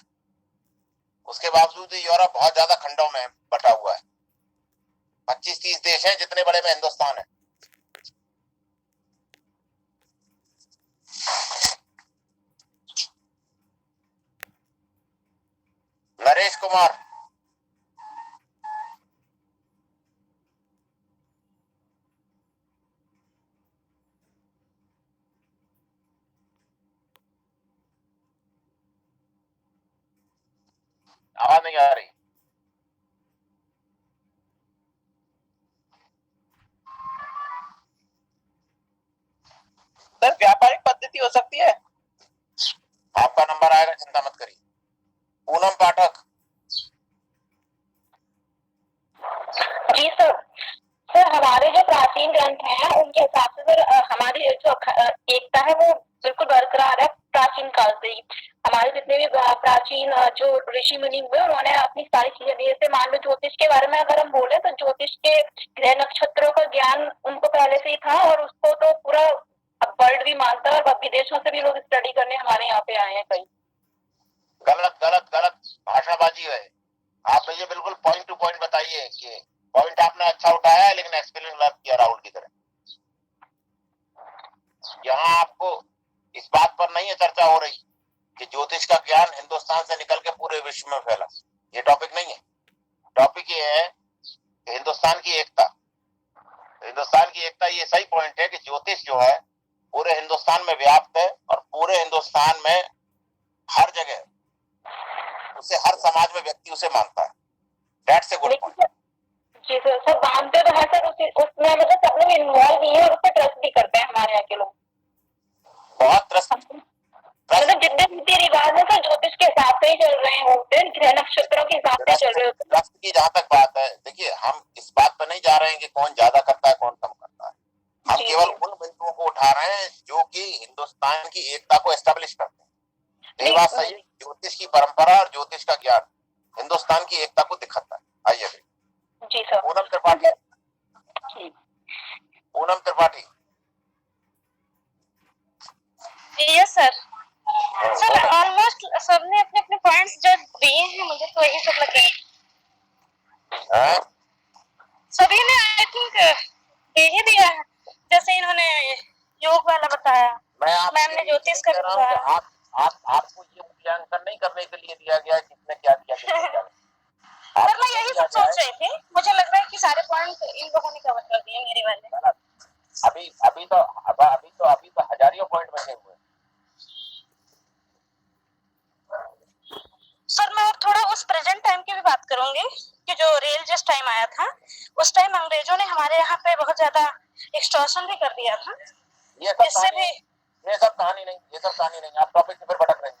उसके बावजूद भी यूरोप बहुत ज्यादा खंडों में बटा हुआ है। 25-30 देश हैं जितने बड़े में हिंदुस्तान है। नरेश कुमार। आवाज नहीं आ रही। सर व्यापारिक पद्धति हो सकती है। आपका नंबर आएगा, चिंता मत करिए। पूनम पाठक। जी सर। सर हमारे जो प्राचीन ग्रंथ हैं उनके हिसाब से सर हमारी जो एकता है वो बिल्कुल बरकरार है प्राचीन काल से ही। हमारे जितने भी प्राचीन जो ऋषि मुनि हुए उन्होंने अपनी सारी चीजें दी। जैसे मान लो ज्योतिष के बारे में अगर हम बोले तो ज्योतिष के ग्रह नक्षत्रों का ज्ञान उनको पहले से ही था और उसको तो पूरा वर्ल्ड भी मानता है और विदेशों से भी लोग स्टडी करने हमारे यहाँ पे आए हैं कई। गलत गलत गलत भाषाबाजी है। आप मुझे बिल्कुल पॉइंट टू पॉइंट बताइए कि पॉइंट आपने अच्छा उठाया है लेकिन एक्सप्लेन गलत किया राहुल की तरह। यहाँ आपको इस बात पर नहीं है चर्चा हो रही कि ज्योतिष का ज्ञान हिंदुस्तान से निकल के पूरे विश्व में फैला। ये टॉपिक नहीं है। टॉपिक ये है कि हिंदुस्तान की एकता। हिंदुस्तान की एकता ये सही पॉइंट है कि ज्योतिष जो है पूरे हिंदुस्तान में व्याप्त है और पूरे हिंदुस्तान में हर जगह उसे हर समाज में व्यक्ति उसे मानता है। That's a good point. जी सर। सर मानते तो है सर उसमें मतलब सब लोग इन्वॉल्व भी है और उस पर ट्रस्ट भी करते हैं हमारे यहाँ के लोग। बहुत ट्रस्ट। मतलब जितने रीति रिवाज है सर ज्योतिष के हिसाब से ही चल रहे होते हैं, ग्रह नक्षत्रों के हिसाब से चल रहे होते हैं। ट्रस्ट की जहाँ तक बात है, देखिए हम इस बात पर नहीं जा रहे हैं कि कौन ज्यादा करता है कौन कम करता है। हम केवल उन बिंदुओं को उठा रहे हैं जो कि हिंदुस्तान की एकता को एस्टेब्लिश करते हैं। ये बात सही है। ज्योतिष की परंपरा और ज्योतिष का ज्ञान हिंदुस्तान की एकता को दिखाता है। आइए जी sir. Poonam Tripathi. Poonam Tripathi. Yes sir. Sir almost सबने अपने अपने पॉइंट्स जो दिए हैं मुझे तो यही सब लग रहा है। सभी ने आई थिंक दे ही दिया है। जैसे इन्होंने योग वाला बताया, मैम ने ज्योतिष का बताया। आपको ये मूल्यांकन नहीं करने के लिए दिया गया है किसने क्या दिया सर मैं यही सब सोच रही थी। मुझे लग रहा है कि सारे पॉइंट इन लोगों ने कवर कर दिए मेरे वाले। अभी तो हजारियों पॉइंट बचे हुए। सर मैं थोड़ा उस प्रेजेंट टाइम की भी बात करूंगी कि जो रिलीजियस टाइम आया था उस टाइम अंग्रेजों ने हमारे यहाँ पे बहुत ज्यादा एक्सटॉर्शन भी कर दिया था। इससे भी ये सब कहानी नहीं। आप टॉपिक से फिर भटक रहे हैं।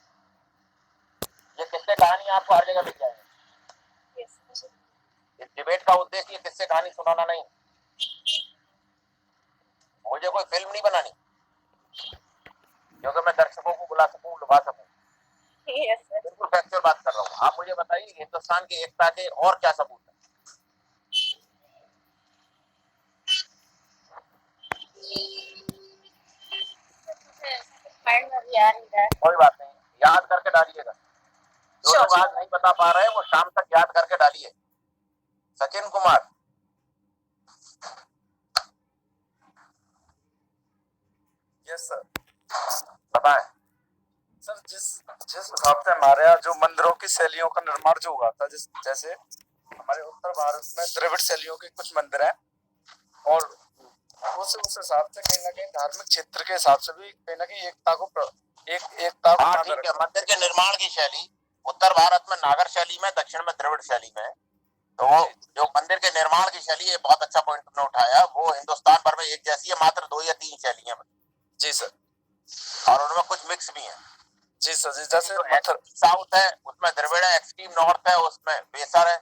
ये किस्से कहानी आपको हर जगह मिल जाएगी। इस डिबेट का उद्देश्य ये किस्से कहानी सुनाना नहीं। मुझे कोई फिल्म नहीं बनानी क्योंकि मैं दर्शकों को बुला सकूं, लुभा सकूं। बिल्कुल फैक्चुअल बात कर रहा हूँ। आप मुझे बताइए हिंदुस्तान की एकता के और क्या सबूत है? कोई बात नहीं, याद करके डालिएगा। जो लोग आज नहीं बता पा रहे हैं वो शाम तक याद करके डालिए। सचिन कुमार। Yes sir. बताएं सर। जिस हिसाब से हमारे यहाँ जो मंदिरों की शैलियों का निर्माण जो हुआ था, जैसे हमारे उत्तर भारत में द्रविड़ शैलियों के कुछ मंदिर हैं और उस हिसाब से कहीं ना कहीं धार्मिक क्षेत्र के हिसाब से भी कहीं ना कहीं एकता को ठीक है। मंदिर के निर्माण की शैली उत्तर भारत में नागर शैली में, दक्षिण में द्रविड़ शैली में। तो जो मंदिर के निर्माण की शैली है, बहुत अच्छा पॉइंट तुमने उठाया। वो हिंदुस्तान भर में एक जैसी है, मात्र 2 या 3 शैलियां। जी सर। और उनमें कुछ मिक्स भी है। जी सर। जैसे साउथ है उसमें द्रविड़ है, एक्सट्रीम नॉर्थ है उसमें बेसर है।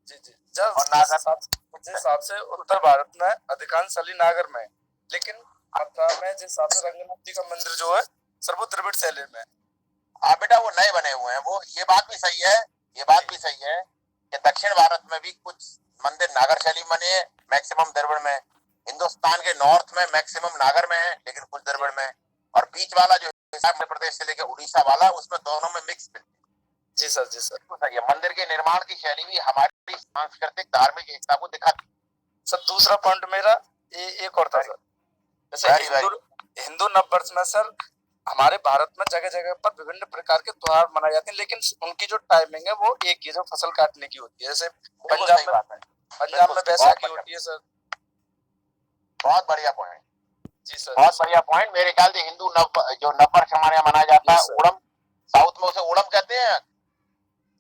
जी। और नागर जिस हिसाब से उत्तर भारत में अधिकांश शैली नागर में, लेकिन मथुरा में जिस हिसाब से रंगनाथ जी का मंदिर जो है सर वो द्रविड़ शैली में। बेटा वो नए बने हुए हैं। वो ये बात भी सही है कि दक्षिण भारत में भी कुछ मंदिर नागर शैली बने हैं, मैक्सिमम द्रविड़ में। हिंदुस्तान के नॉर्थ में मैक्सिमम नागर में है लेकिन कुछ द्रविड़ में। और बीच वाला जो मध्य प्रदेश से लेकर उड़ीसा वाला, उसमें दोनों में मिक्स मिलती है। जी सर। सही है। मंदिर के निर्माण की शैली भी हमारी सांस्कृतिक धार्मिक एकता को दिखाती है। सर दूसरा पॉइंट मेरा एक और था सर। जैसे हिंदू नववर्ष में सर हमारे भारत में जगह जगह पर विभिन्न प्रकार के त्योहार मनाए जाते हैं, लेकिन उनकी जो टाइमिंग है वो एक ही, जो फसल काटने की होती है। जैसे पंजाब में बैसाखी होती है सर। बहुत बढ़िया पॉइंट। जी सर। बहुत बढ़िया पॉइंट। मेरे ख्याल से हिंदू जो नववर्ष हमारे यहाँ मनाया जाता है, ओणम, साउथ में उसे ओणम कहते हैं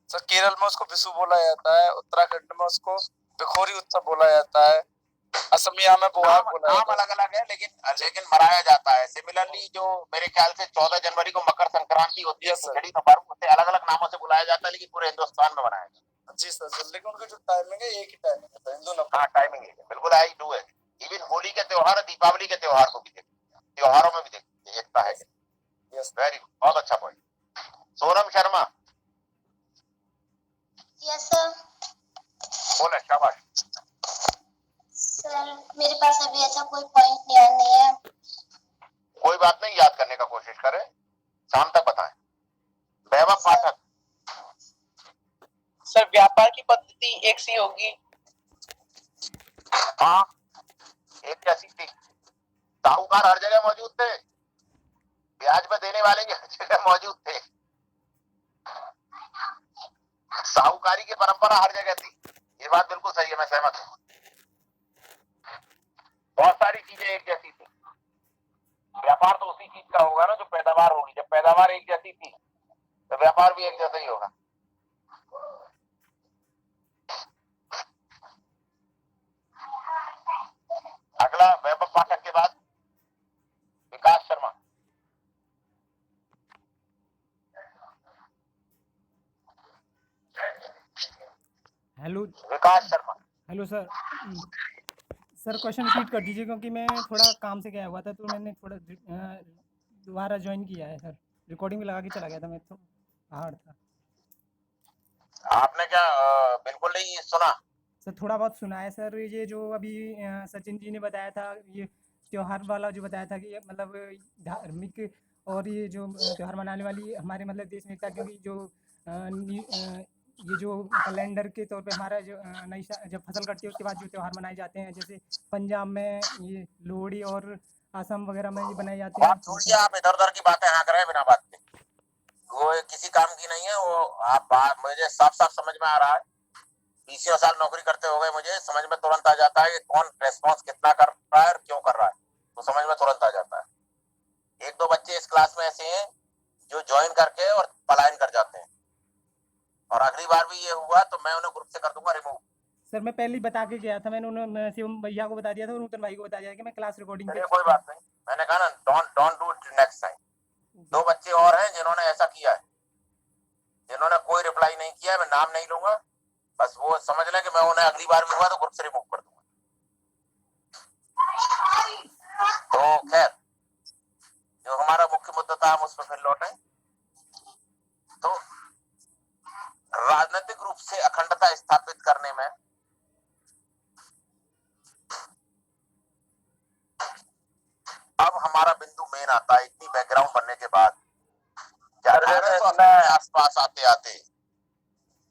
सर। केरल में उसको विशु बोला जाता है, उत्तराखंड में उसको बिखोरी उत्सव बोला जाता है, असमिया में बोहाग बोला जाता है। अलग अलग है लेकिन मनाया जाता है। सिमिलरली जो मेरे ख्याल से 14 जनवरी को मकर संक्रांति होती है, खिचड़ी का पर्व, उसे अलग अलग नामों से बुलाया जाता है, लेकिन पूरे हिंदुस्तान में मनाया जाता है। जी सर, लेकिन उनकी जो टाइमिंग है एक ही टाइमिंग है हिंदू नंबर। हाँ, टाइमिंग है, बिल्कुल आई डू है। इवन होली के त्योहार, दीपावली के त्योहार को भी देखिए, त्योहारों में भी देखिए एकता है। यस वेरी गुड, बहुत अच्छा point. Sonam Sharma yes sir. बोले, शाबाश। सर मेरे पास अभी ऐसा कोई पॉइंट याद नहीं है। कोई बात नहीं, याद करने का कोशिश करें, शाम तक बताएं। वैभव पाठक। सर व्यापार की पद्धति एक सी होगी। हाँ, एक जैसी थी। साहूकार हर जगह मौजूद थे, ब्याज पे देने वाले भी हर जगह मौजूद थे। साहूकारी की परंपरा हर जगह थी, ये बात बिल्कुल सही है, मैं सहमत हूँ। बहुत सारी चीजें एक जैसी थी। व्यापार तो उसी चीज का होगा ना जो पैदावार होगी। जब पैदावार एक जैसी थी तो व्यापार भी एक जैसा ही होगा। अगला वैभव पाठक के बाद Vikas Sharma. Hello Vikas Sharma. Hello sir. Sir question repeat कर दीजिए, क्योंकि मैं थोड़ा काम से गया हुआ था, तो मैंने थोड़ा दोबारा ज्वाइन किया है सर। रिकॉर्डिंग भी लगा के चला गया था, मैं तो बाहर था। आपने क्या बिल्कुल नहीं सुना? सर थोड़ा बहुत सुना है सर। ये जो अभी सचिन जी ने बताया था, ये त्योहार वाला जो बताया था कि ये मतलब धार्मिक और ये जो त्योहार मनाने वाली हमारे मतलब देश में था, क्योंकि जो ये जो कैलेंडर के तौर पे हमारा जो जब फसल कटती है उसके बाद जो त्योहार मनाए जाते हैं, जैसे पंजाब में ये लोहड़ी और असम वगैरह में ये बनाए जाते हैं। आप छोड़िए, आप इधर उधर की बातें हाँ करें बिना बात के, वो किसी काम की नहीं है वो। आप मुझे साफ साफ समझ में आ रहा है। 20 साल नौकरी करते हो गए, मुझे समझ में तुरंत आ जाता है कि कौन रेस्पॉन्स कितना कर रहा है और क्यों कर रहा है, तो समझ में तुरंत आ जाता है। एक दो बच्चे इस क्लास में ऐसे हैं जो ज्वाइन करके और पलायन कर जाते हैं, और अगली बार भी ये हुआ तो मैं उन्हें ग्रुप से कर दूंगा रिमूव। सर मैं पहले ही बता के गया था, मैंने उन्हें शिवम भैया को बता दिया था और नूतन भाई को बता दिया था कि मैं क्लास रिकॉर्डिंग पे। कोई बात नहीं, मैंने कहा ना don't do it next time. 2 बच्चे और हैं जिन्होंने ऐसा किया है, जिन्होंने कोई रिप्लाई नहीं किया है, मैं नाम नहीं लूंगा, बस वो समझ लें कि मैं उन्हें अगली बार भी हुआ तो ग्रुप से रिमूव कर दूंगा। तो खैर, जो हमारा मुख्य मुद्दा था हम उस पर फिर लौटे। तो राजनीतिक रूप से अखंडता स्थापित करने में अब हमारा बिंदु मेन आता है। इतनी बैकग्राउंड बनने के बाद आसपास आते आते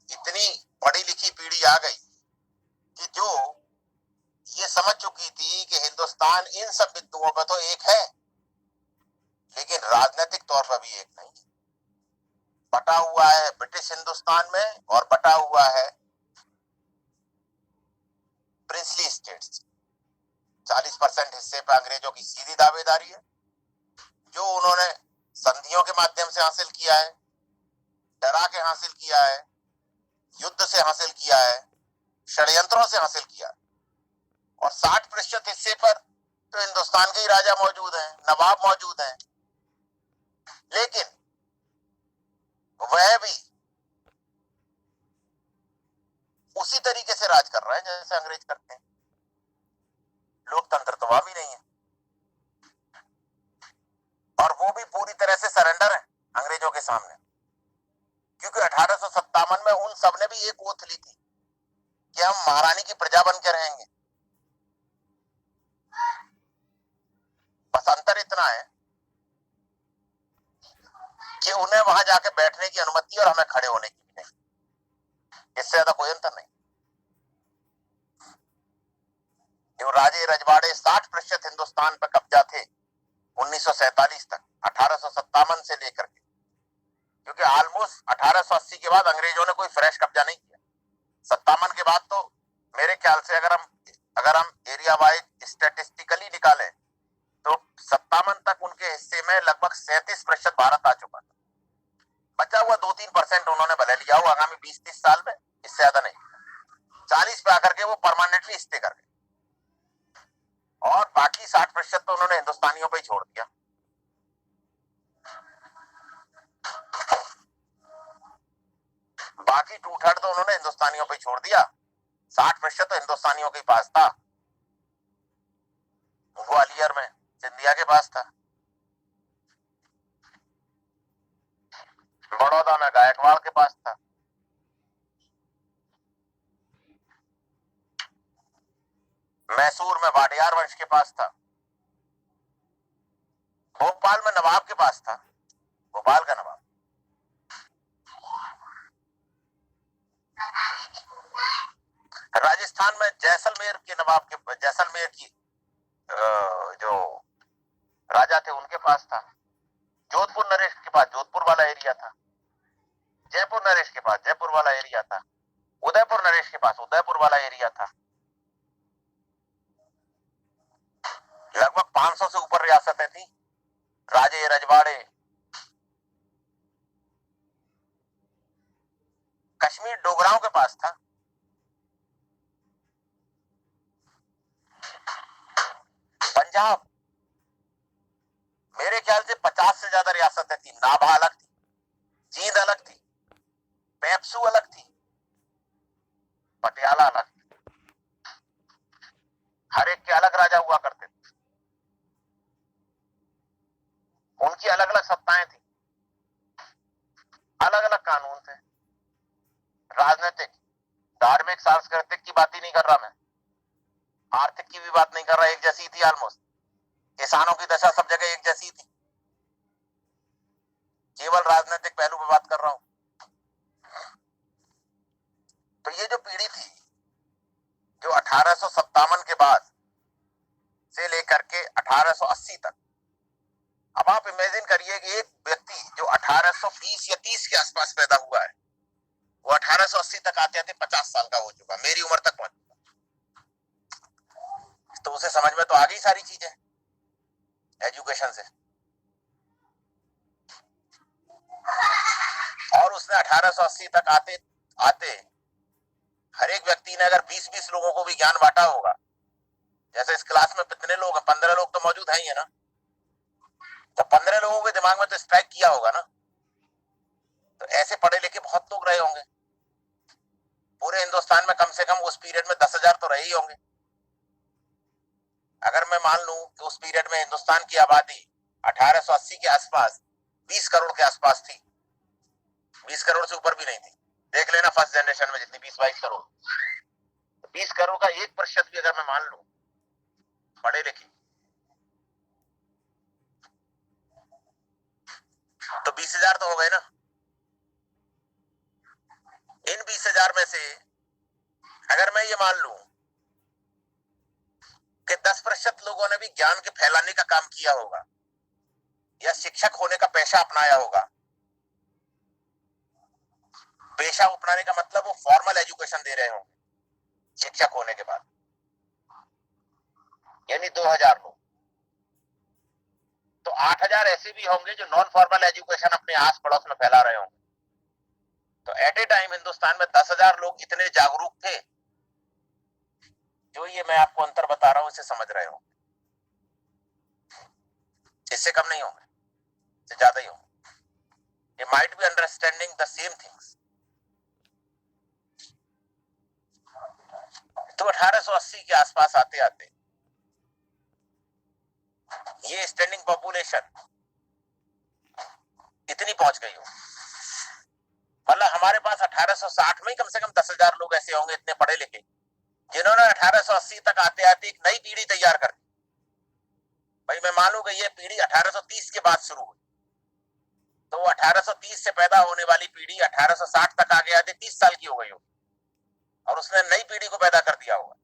इतनी पढ़ी लिखी पीढ़ी आ गई कि जो ये समझ चुकी थी कि हिंदुस्तान इन सब बिंदुओं पर तो एक है, लेकिन राजनीतिक तौर पर भी एक नहीं। बटा हुआ है ब्रिटिश हिंदुस्तान में और बटा हुआ है प्रिंसली स्टेट्स। 40% हिस्से पर अंग्रेजों की सीधी दावेदारी है, जो उन्होंने संधियों के माध्यम से हासिल किया है, डरा के हासिल किया है, युद्ध से हासिल किया है, षड्यंत्रों से हासिल किया है। और 60% हिस्से पर तो हिंदुस्तान के ही राजा मौजूद हैं, नवाब मौजूद हैं, लेकिन वह भी उसी तरीके से राज कर रहे हैं जैसे अंग्रेज करते हैं। लोकतंत्र तो वहां भी नहीं है, और वो भी पूरी तरह से सरेंडर है अंग्रेजों के सामने, क्योंकि 1857 में उन सब ने भी एक ओथ ली थी कि हम महारानी की प्रजा बन के रहेंगे। बस अंतर इतना है कि उन्हें वहां जाके बैठने की अनुमति और हमें खड़े होने की भी नहीं। इससे ज्यादा कोई अंतर नहीं। जो राजे रजवाड़े 60% हिंदुस्तान पर कब्जा थे 1947 तक, 1857 से लेकर के, क्योंकि ऑलमोस्ट 1880 के बाद अंग्रेजों ने कोई फ्रेश कब्जा नहीं किया। 57 के बाद तो मेरे ख्याल से अगर हम एरिया वाइज स्टैटिस्टिकली निकालें तो 57 तक उनके हिस्से में लगभग 37% भारत आ चुका था। बचा हुआ 2-3% उन्होंने भले लिया हो आगामी 20-30 साल में, इससे ज्यादा नहीं। 40 पे आकर के वो परमानेंटली स्टे कर गए, और बाकी 60% तो उन्होंने हिंदुस्तानियों पे ही छोड़ दिया। बाकी 2/3 तो उन्होंने हिंदुस्तानियों पे छोड़ दिया, 60% तो हिंदुस्तानियों के पास था। ग्वालियर में सिंधिया के पास था, बड़ौदा में गायकवाड़ के पास था, मैसूर में वाडियार वंश के पास था, भोपाल में नवाब के पास था, भोपाल का नवाब। राजस्थान में जैसलमेर के नवाब के, जैसलमेर की जो राजा थे उनके पास था। जोधपुर नरेश के पास जोधपुर वाला एरिया था, जयपुर नरेश के पास जयपुर वाला एरिया था, उदयपुर नरेश के पास उदयपुर वाला एरिया था। लगभग 500 से ऊपर रियासतें थी, राजे रजवाड़े। कश्मीर डोगराओं के पास था। पंजाब मेरे ख्याल से 50 से ज्यादा रियासतें थी। नाभा अलग थी, जींद अलग थी, पेप्सू अलग थी, पटियाला अलग थी। हर एक के अलग राजा हुआ करते थे, उनकी अलग अलग सत्ताएं थी, अलग अलग कानून थे। राजनीतिक, धार्मिक, सांस्कृतिक की बात ही नहीं कर रहा मैं, आर्थिक की भी बात नहीं कर रहा, एक जैसी थी ऑलमोस्ट। किसानों की दशा सब जगह एक जैसी थी, केवल राजनीतिक पहलू पे बात कर रहा हूं। तो ये जो पीढ़ी थी जो 1857 के बाद से लेकर के 1880 तक, अब आप इमेजिन करिए कि एक व्यक्ति जो 1820 या 30 के आसपास पैदा हुआ है, वो 1880 तक आते आते 50 साल का हो चुका, मेरी उम्र तक पहुंच चुका। तो उसे समझ में तो आ गई सारी चीजें एजुकेशन से। और उसने 1880 तक आते आते हर एक व्यक्ति ने अगर 20-20 लोगों को भी ज्ञान बांटा होगा, जैसे इस क्लास में कितने लोग हैं, 15 लोग तो मौजूद हैं ही है ना, तो 15 लोगों के दिमाग में तो स्ट्राइक किया होगा ना। तो ऐसे पढ़े लिखे बहुत लोग रहे होंगे पूरे हिंदुस्तान में, कम से कम उस पीरियड में 10,000 तो रहे ही होंगे। अगर मैं मान लूं कि उस पीरियड में हिंदुस्तान की आबादी 1880 के आसपास 20 करोड़ के आसपास थी, 20 करोड़ से ऊपर भी नहीं थी, देख लेना फर्स्ट जनरेशन में जितनी 20-22 करोड़, 20 करोड़ का 1% भी अगर मैं मान लूं पढ़े लिखे, तो 20,000 तो हो गए ना। इन 20,000 में से अगर मैं ये मान लूं कि 10% लोगों ने भी ज्ञान के फैलाने का काम किया होगा या शिक्षक होने का पेशा अपनाया होगा। पेशा अपनाने का मतलब वो फॉर्मल एजुकेशन दे रहे होंगे शिक्षक होने के बाद, यानी 2,000 लोग। तो 8,000 ऐसे भी होंगे जो नॉन फॉर्मल एजुकेशन अपने आस पड़ोस में फैला रहे होंगे। तो एट ए टाइम हिंदुस्तान में 10,000 लोग इतने जागरूक थे, जो ये मैं आपको अंतर बता रहा हूं इसे समझ रहे हो। इससे कम नहीं होंगे, इससे ज्यादा ही होंगे। ये might be understanding the same things. तो 1880 के आसपास आते आते ये स्टैंडिंग पॉपुलेशन इतनी पहुंच गई हो, मतलब हमारे पास 1860 में ही कम से कम 10,000 लोग ऐसे होंगे इतने पढ़े लिखे, जिन्होंने 1880 तक आते आते एक नई पीढ़ी तैयार कर दी। भाई मैं मानूं कि ये पीढ़ी 1830 के बाद शुरू हुई, तो 1830 से पैदा होने वाली पीढ़ी 1860 तक आगे आते 30 साल की हो गई होगी, और उसने नई पीढ़ी को पैदा कर दिया होगा।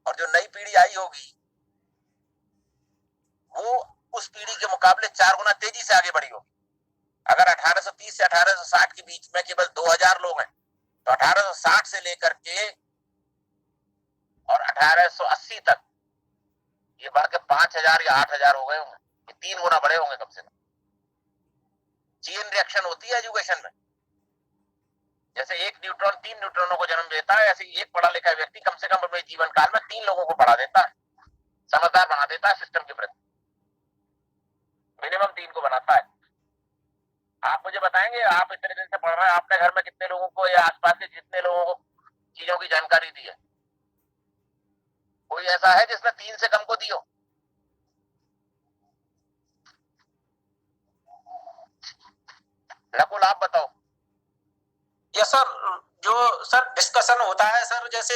और जो नई पीढ़ी आई होगी वो उस पीढ़ी के मुकाबले 4 गुना तेजी से आगे बढ़ी होगी। अगर 1830 से 1860 के बीच में केवल 2,000 लोग हैं, तो 1860 से लेकर के और 1880 तक ये बढ़ के 5,000 या 8,000 हो गए होंगे। ये 3 गुना बड़े होंगे कम से कम। चेन रिएक्शन होती है एजुकेशन में, जैसे एक न्यूट्रॉन 3 न्यूट्रॉनों को जन्म देता है, ऐसे एक पढ़ा लिखा व्यक्ति कम से कम अपने जीवन काल में 3 लोगों को पढ़ा देता है, समझदार बना देता है सिस्टम के प्रति, मिनिमम 3 को बनाता है। आप मुझे बताएंगे बताएंगे आप इतने दिन से पढ़ रहे हैं, आपने घर में कितने लोगों को या आसपास के जितने लोगों को चीजों की जानकारी दी है? कोई ऐसा है जिसने 3 से कम को दी हो? नकुल आप बताओ। यस सर, जो सर डिस्कशन होता है सर, जैसे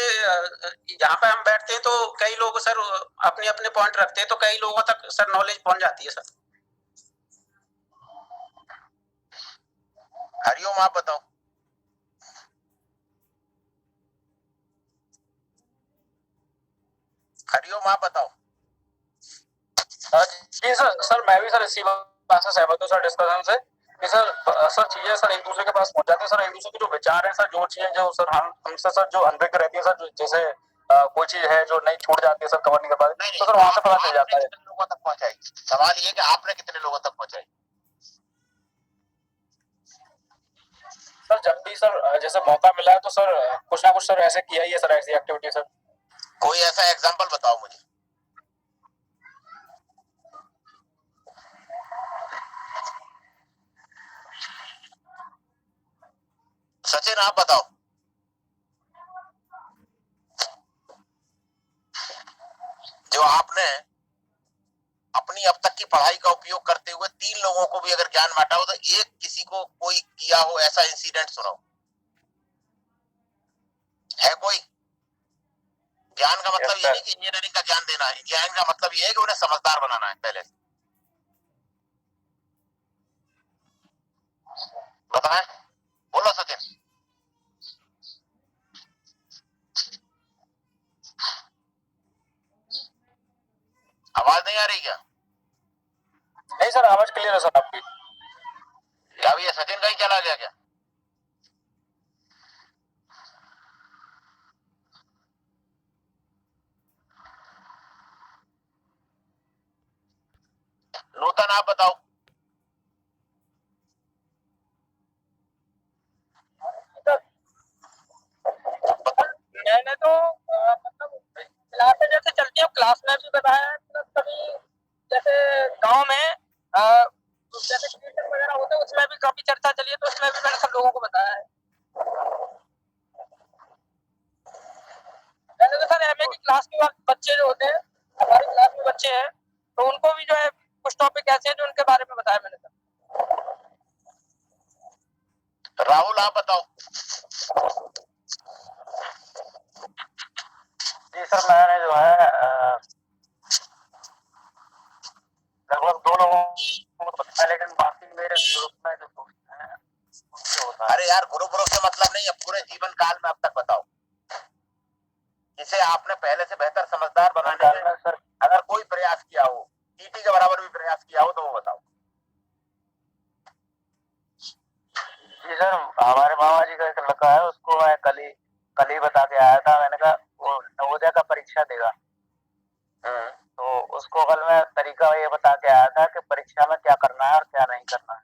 यहाँ पे हम बैठते हैं तो कई लोग सर अपने अपने पॉइंट रखते हैं, तो कई लोगों तक सर नॉलेज पहुंच जाती है सर। हरिओम आप बताओ। हरिओम आप बताओ। जी सर मैं भी सर इसी बात से सहमत हूँ सर, डिस्कशन से कि सर चीजें सर एक दूसरे के पास पहुंच जाती है सर, एक दूसरे के जो विचार है सर, जो चीजें जो सर हमसे सर जो अनभिज्ञ रहती है सर, जैसे कोई चीज है जो नहीं छूट जाती है सर कवर नहीं कर पाते, तो सर वहां से पता चल जाता है। कितने लोगों तक पहुंचाई? सवाल ये कि आपने कितने लोगों तक पहुंचाई? सर जब भी सर जैसे मौका मिला है तो सर कुछ ना कुछ सर ऐसे किया ही है सर, ऐसी एक्टिविटी सर। कोई ऐसा एग्जांपल बताओ मुझे। सचिन आप बताओ। जो आपने अपनी अब तक की पढ़ाई का उपयोग करते हुए 3 लोगों को भी अगर ज्ञान बांटा हो, तो एक किसी को कोई किया हो ऐसा इंसिडेंट सुनाओ। है कोई? ज्ञान का मतलब ये नहीं कि इंजीनियरिंग का ज्ञान देना है, ज्ञान का मतलब ये है कि उन्हें समझदार बनाना है पहले से। बताएं, बोलो सचिन। आवाज नहीं आ रही क्या? नहीं सर आवाज क्लियर है सर आपकी। क्या भी ये सचिन कहीं चला गया क्या? नूतन आप बताओ। मैंने तो मतलब क्लासें जैसे चलती है क्लास में भी बताया, कभी जैसे गांव में जैसे कीर्तन वगैरह होते हैं उसमें भी काफी चर्चा चली है, तो उसमें भी मैंने सब लोगों को बताया है। मैंने तो सर एमए की क्लास के बच्चे जो होते हैं, हमारी क्लास में बच्चे हैं, तो उनको भी जो है कुछ टॉपिक ऐसे हैं जो उनके बारे में बताया मैंने सर। राहुल आप बताओ। जी सर मैंने जो है लगभग 2 लोगों को बताया, लेकिन बाकी मेरे ग्रुप में जो दोस्त हैं उनसे होता है। अरे यार ग्रुप से मतलब नहीं है, पूरे जीवन काल में अब तक बताओ जिसे आपने पहले से बेहतर समझदार बनाने में सर अगर कोई प्रयास किया हो, टीटी के बराबर भी प्रयास किया हो, तो वो बताओ। जी सर हमारे मामा जी का एक लड़का है, उसको मैं कल ही बता के आया था। मैंने कहा वो नवोदय का परीक्षा देगा, तो उसको कल मैं तरीका ये बता के आया था कि परीक्षा में क्या करना है और क्या नहीं करना है।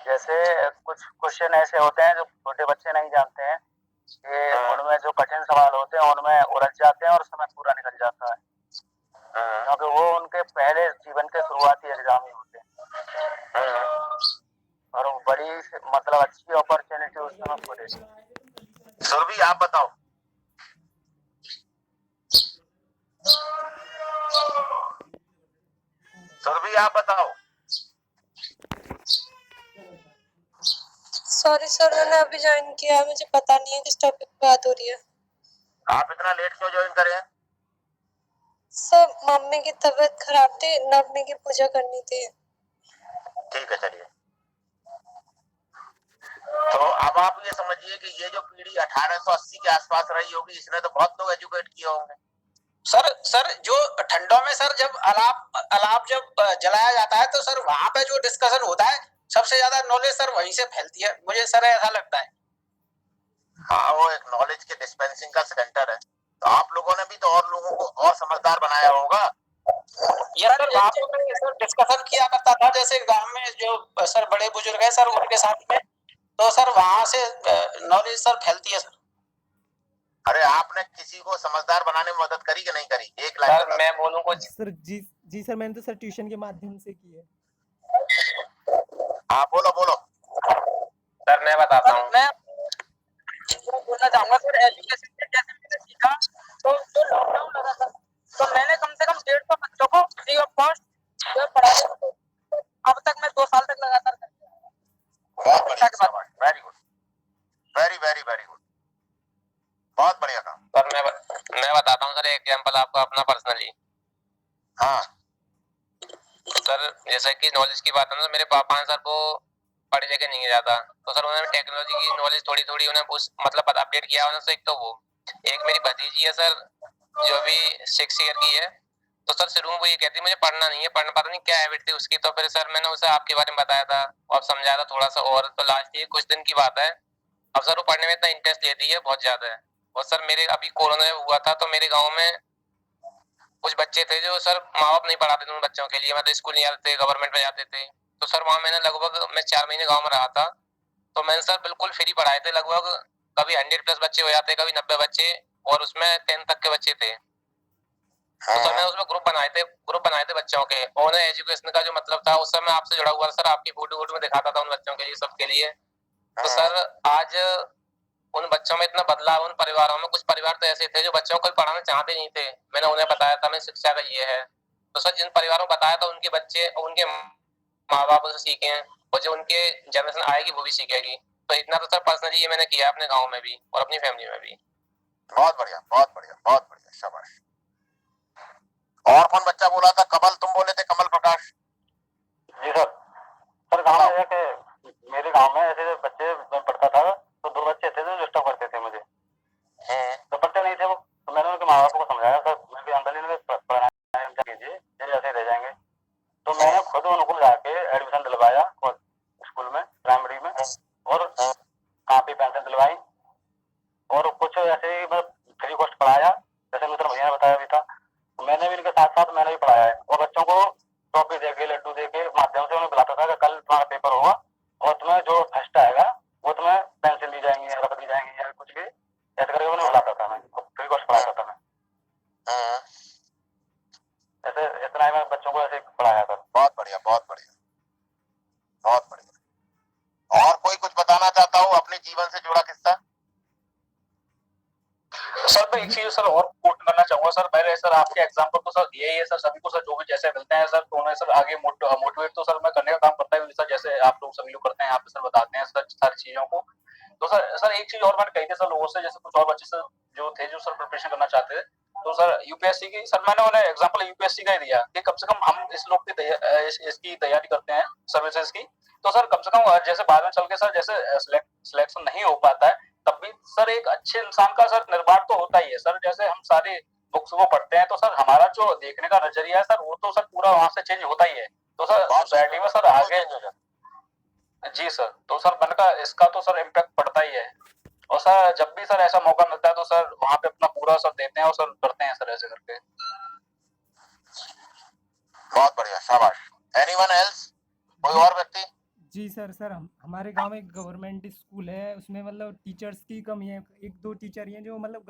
जैसे कुछ क्वेश्चन ऐसे होते हैं जो छोटे बच्चे नहीं जानते हैं, कि उनमें जो कठिन सवाल होते हैं उनमें उलझ जाते हैं और समय पूरा निकल जाता है, क्योंकि वो उनके पहले जीवन के शुरुआती एग्जाम ही होते हैं, और वो बड़ी मतलब अच्छी अपॉर्चुनिटी उस समय खुले। सुरभि आप बताओ। सुरभि आप बताओ। सॉरी सर, मैंने अभी ज्वाइन किया, मुझे पता नहीं है किस टॉपिक पे बात हो रही है। आप इतना लेट क्यों ज्वाइन करे हैं? सर मम्मी की तबीयत खराब थी, नवमी की पूजा करनी थी। ठीक है चलिए। तो अब आप ये समझिए कि ये जो पीढ़ी 1880 के आसपास रही होगी, इसने तो बहुत लोग एजुकेट किए होंगे। सर जो ठंडों में सर जब अलाप जब जलाया जाता है, तो सर वहां पे जो डिस्कशन होता है सबसे ज्यादा नॉलेज सर वहीं से फैलती है, मुझे सर ऐसा लगता है। हाँ वो एक नॉलेज के डिस्पेंसिंग का सेंटर है, तो आप लोगों ने भी तो और लोगों को और समझदार बनाया होगा। ये सर वहाँ पे सर डिस्कशन किया करता था, जैसे गांव में जो सर बड़े बुजुर्ग हैं सर उनके साथ में, तो सर वहां से नॉलेज सर फैलती है सर। अरे आपने किसी को समझदार बनाने में मदद करी कि नहीं करी? एक लाइन सर बता। मैं बोलूं कुछ? सर जी सर, मैंने तो सर ट्यूशन के माध्यम से की है। हाँ बोलो बोलो। सर मैं बताता हूँ। मैं बोलना चाहूंगा सर, एजुकेशन से जैसे मैंने सीखा, तो जो लॉकडाउन लगा था तो मैंने कम से कम 150 बच्चों को फ्री ऑफ कॉस्ट जो पढ़ाया। अब तक मैं 2 साल तक लगातार बहुत बढ़िया, शाबाश, very good, very very very good, बहुत बढ़िया काम। सर मैं बताता हूँ सर, एक एग्जांपल आपको अपना पर्सनली। हाँ सर जैसे कि नॉलेज की बात है ना, मेरे पापा हैं सर, वो पढ़े लिखे नहीं है ज्यादा, तो सर उन्होंने टेक्नोलॉजी की नॉलेज थोड़ी थोड़ी उन्हें मतलब अपडेट किया उन्होंने। एक तो वो, एक मेरी भतीजी है सर जो अभी 6 ईयर की है, तो सर शुरू में वो ये कहती मुझे पढ़ना नहीं है, पढ़ना पता नहीं क्या हैबिट थी उसकी। तो फिर सर मैंने उसे आपके बारे में बताया था और समझाया था थोड़ा सा, और तो लास्ट ये कुछ दिन की बात है, अब सर वो पढ़ने में इतना इंटरेस्ट लेती है बहुत ज्यादा है। और सर मेरे अभी कोरोना हुआ था तो मेरे गाँव में कुछ बच्चे थे जो सर माँ बाप नहीं पढ़ाते थे उन बच्चों के लिए, मतलब स्कूल नहीं जाते थे, गवर्नमेंट में जाते थे। तो सर वहाँ मैंने लगभग मैं 4 महीने गाँव में रहा था, तो मैंने सर बिल्कुल फ्री पढ़ाए थे, लगभग कभी 100+ बच्चे हो जाते, कभी 90 बच्चे, और उसमें 10 तक के बच्चे थे। तो सर मैंने उसमें ग्रुप बनाए थे बच्चों के, और उन्हें एजुकेशन का जो मतलब था उस समय आपसे जुड़ा हुआ सर, आपकी फोटो में दिखाता था उन बच्चों के लिए, सबके लिए। तो सर आज उन बच्चों में इतना बदलाव, उन परिवारों में, कुछ परिवार तो ऐसे थे जो बच्चों को पढ़ाना चाहते नहीं थे, मैंने उन्हें बताया था मैं शिक्षा का ये है। तो सर जिन परिवारों को बताया था उनके बच्चे और उनके माँ बाप उसे सीखे हैं, और जो उनके जनरेशन आएगी वो भी सीखेगी। तो इतना तो सर पर्सनली ये मैंने किया अपने गाँव में भी और अपनी फैमिली में भी। बहुत बढ़िया, बहुत बढ़िया, बहुत बढ़िया, शाबाश। और कौन बच्चा बोला था? कमल, तुम बोले थे, कमल प्रकाश। जी सर। सर गाँव में है कि मेरे गाँव में ऐसे बच्चे पढ़ता था, तो 2 बच्चे थे जो डिस्टर्ब करते थे मुझे, तो पढ़ते नहीं थे वो। तो मैंने उनके माँ बाप को समझाया, सर मैं भी आंदोलन में पढ़ाना कीजिए, ये ऐसे रह जाएंगे। तो मैंने खुद उनको जाके एडमिशन दिलवाया स्कूल में, प्राइमरी में, और कॉपी पेंसिल दिलवाई, और कुछ ऐसे ही मतलब फ्री कॉस्ट पढ़ाया, जैसे मित्र भैया ने बताया भी था। तो मैंने भी इनके साथ साथ मैंने भी पढ़ाया है, और बच्चों को टॉफी देके, लड्डू देके माध्यम से उन्हें बुलाता था कि कल तुम्हारा पेपर होगा और तुम्हें जो फर्स्ट आएगा वो तुम्हें पेंसिल दी जाएंगी या रख दी जाएंगी या कुछ भी, ऐसे करके उन्हें बुलाता था मैं, फ्री कॉस्ट पढ़ाता था मैं। ऐसे इतना ही मैं बच्चों को ऐसे पढ़ाया था। बहुत बढ़िया, बहुत बढ़िया, बहुत बढ़िया। और कोई कुछ बताना चाहता हो अपने जीवन से जुड़ा किस्सा? सर मैं एक चीज सर और कोट करना चाहूंगा सर, मेरे सर आपके एग्जांपल तो सर यही है सर, सभी को सर जो भी जैसे मिलते हैं सर, तो उन्हें सर आगे मोटिवेट तो सर मैं करने का काम करता है सर, जैसे आप लोग सभी लोग करते हैं, यहाँ पे सर बताते हैं सर सारी चीजों को। तो सर एक चीज और मैंने कही थी सर लोगों से, जैसे कुछ और बच्चे सर जो थे जो सर प्रिपरेशन करना चाहते थे, तो सर यूपीएससी की सर मैंने उन्हें एग्जाम्पल यूपीएससी का ही दिया कि कम से कम हम इस लोग की इसकी तैयारी करते हैं सर्विसेज की, तो सर कम से कम जैसे बाद में चल के सर जैसे सिलेक्शन नहीं हो पाता है तब भी सर एक अच्छे इंसान का सर निर्माण तो होता ही है सर। जैसे हम सारे बुक्स को पढ़ते हैं तो सर हमारा जो देखने का नजरिया है सर वो तो सर पूरा वहां से चेंज होता ही है, तो सर सोसाइटी में सर आगे जी सर, तो सर मैंने कहा इसका तो सर इम्पैक्ट पड़ता ही है। और सर जब भी सर ऐसा मौका मिलता है तो सर वहां पे अपना पूरा सर देते हैं और सर करते हैं सर ऐसे करके। बहुत बढ़िया, शाबाश। Anyone else? कोई और व्यक्ति? जी सर हमारे गांव में एक गवर्नमेंट स्कूल है, उसमें मतलब टीचर्स की कमी है। 1-2 टीचर ही हैं जो मतलब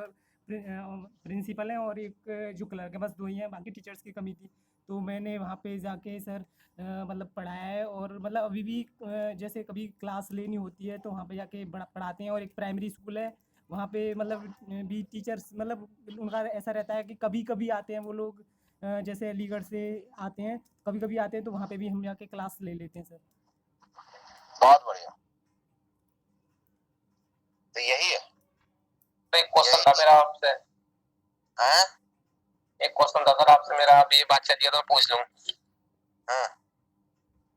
प्रिंसिपल हैं, और एक जो क्लर्क है, बस 2 ही हैं, बाकी टीचर्स की कमी थी। तो मैंने वहाँ पे जाके सर मतलब पढ़ाया है, और मतलब अभी भी जैसे कभी क्लास लेनी होती है तो वहाँ पे जाके पढ़ाते हैं। और एक प्राइमरी स्कूल है, वहाँ पे मतलब भी टीचर्स मतलब उनका ऐसा रहता है कि कभी-कभी आते हैं वो लोग, जैसे अलीगढ़ से आते हैं, कभी-कभी आते हैं, तो वहाँ पे भी हम जाके क्लास ले लेते हैं सर। बहुत बढ़िया, तो यही है। तो एक क्वेश्चन था मेरा आपसे, एक क्वेश्चन था सर आपसे मेरा, आप ये बात चलिए तो मैं पूछ लूं।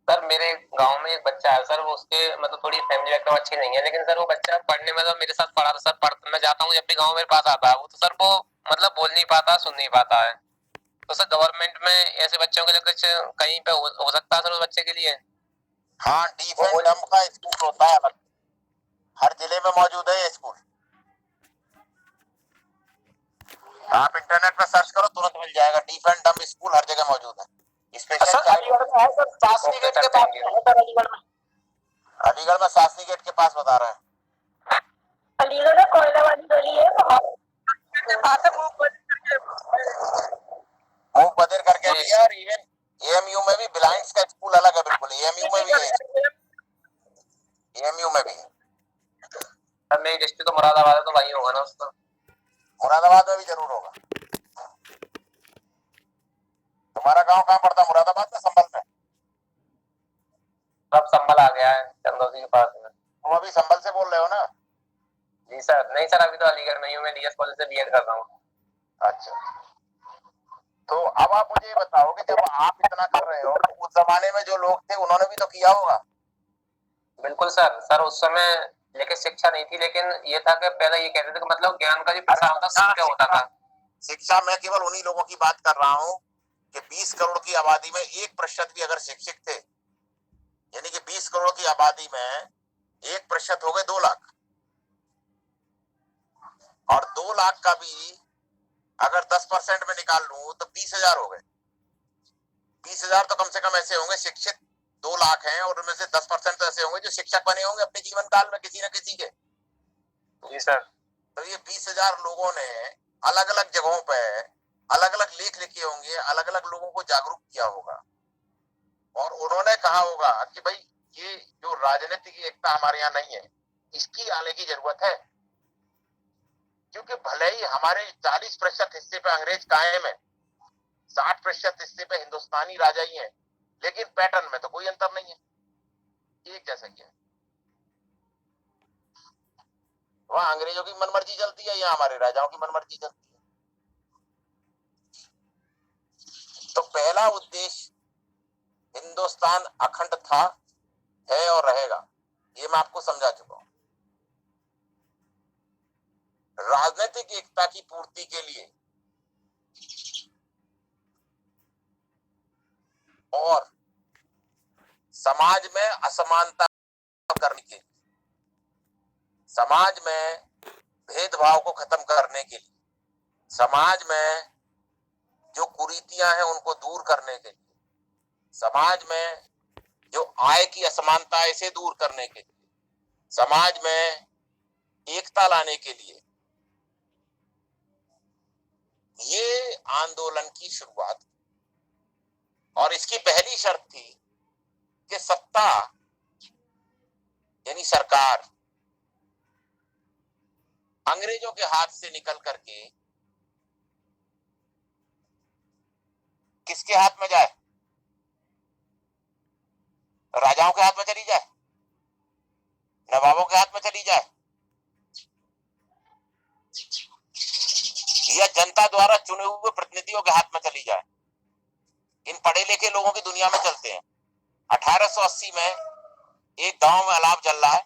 सर मेरे गांव में एक बच्चा है सर, वो उसके मतलब थोड़ी फैमिली बैकग्राउंड अच्छी नहीं है, लेकिन सर वो बच्चा पढ़ने में तो मेरे साथ पढ़ा था सर, मैं जाता हूँ जब भी गाँव मेरे पास आता है वो, तो सर वो मतलब बोल नहीं पाता, सुन नहीं पाता है। तो सर गवर्नमेंट में ऐसे बच्चों के लिए कुछ कहीं पे हो सकता है सर उस बच्चे के लिए? हाँ, डीफ एंड डम्प का स्कूल होता है, हर जिले में मौजूद है ये स्कूल। आप इंटरनेट पर सर्च करो तुरंत मिल जाएगा, डीफ एंड डम्प स्कूल हर जगह मौजूद है। सर अलीगढ़ में है सर, शास्त्री गेट के पास है सर, अलीगढ़ में। अलीगढ़ में शास्त्री गेट के पास बता रहे हैं। अलीगढ़ में कोयला वाली गली है वहाँ। भाषा मुंह बंद करके मुंह बदल करके भी यार। इवन एएमयू में भी ब्लाइंड्स का स्कूल अलग है बिल्कुल, एएमयू में भी है, एएमयू में भी है। सर मेरी डिस्ट्रिक्ट तो मुरादाबाद है, तो वही होगा ना उसका। मुरादाबाद में भी जरूर होगा। तुम्हारा गांव कहाँ पड़ता है, मुरादाबाद में, संभल में? अब संभल आ गया है चंदौसी के पास में। तुम अभी संभल से बोल रहे हो ना? जी सर। नहीं सर, अभी तो अलीगढ़ में ही हूँ, मैं डीएस कॉलेज से बीएड कर रहा हूँ। अच्छा, तो अब आप मुझे ये बताओ कि जब आप इतना कर रहे हो तो उस जमाने में जो लोग थे उन्होंने भी तो किया होगा। बिल्कुल सर। सर उस समय लेकिन शिक्षा नहीं थी, लेकिन ये था कि पहले ये कहते थे कि मतलब ज्ञान का जो प्रसार होता सीखते होता था। शिक्षा, मैं केवल उन्हीं लोगों की बात कर रहा हूँ कि 20 करोड़ की आबादी में 1% भी अगर शिक्षित थे, यानी कि 20 करोड़ की आबादी में 1% हो गए 2 लाख, और 2 लाख का भी अगर 10% में निकाल लूं तो 20,000 हो गए। 20,000 तो कम से कम ऐसे होंगे शिक्षित 2 लाख हैं, और उनमें से 10% तो ऐसे होंगे जो शिक्षक बने होंगे अपने जीवन काल में किसी न किसी के। जी सर। तो ये 20,000 लोगों ने अलग अलग जगहों पे अलग अलग लेख लिखे होंगे, अलग अलग लोगों को जागरूक किया होगा, और उन्होंने कहा होगा कि भाई ये जो राजनीतिक एकता हमारे यहाँ नहीं है, इसकी आने की जरूरत है। क्योंकि भले ही हमारे 40% हिस्से पे अंग्रेज कायम है, 60% हिस्से पे हिंदुस्तानी राजा ही है, लेकिन पैटर्न में तो कोई अंतर नहीं है, एक जैसा ही है। वहां अंग्रेजों की मनमर्जी चलती है, यहाँ हमारे राजाओं की मनमर्जी चलती है। तो पहला उद्देश्य हिंदुस्तान अखंड था, है और रहेगा, ये मैं आपको समझा चुका हूं। राजनीतिक एकता की पूर्ति के लिए और समाज में असमानता करने के लिए, समाज में भेदभाव को खत्म करने के लिए, समाज में जो कुरीतियां हैं उनको दूर करने के लिए, समाज में जो आय की असमानता है इसे दूर करने के लिए, समाज में एकता लाने के लिए ये आंदोलन की शुरुआत। और इसकी पहली शर्त थी कि सत्ता यानी सरकार अंग्रेजों के हाथ से निकल करके किसके हाथ में जाए? राजाओं के हाथ में चली जाए, नवाबों के हाथ में चली जाए, या जनता द्वारा चुने हुए प्रतिनिधियों के हाथ में चली जाए। इन पढ़े लिखे लोगों की दुनिया में चलते हैं। 1880 में एक गांव में अलाव चल रहा है,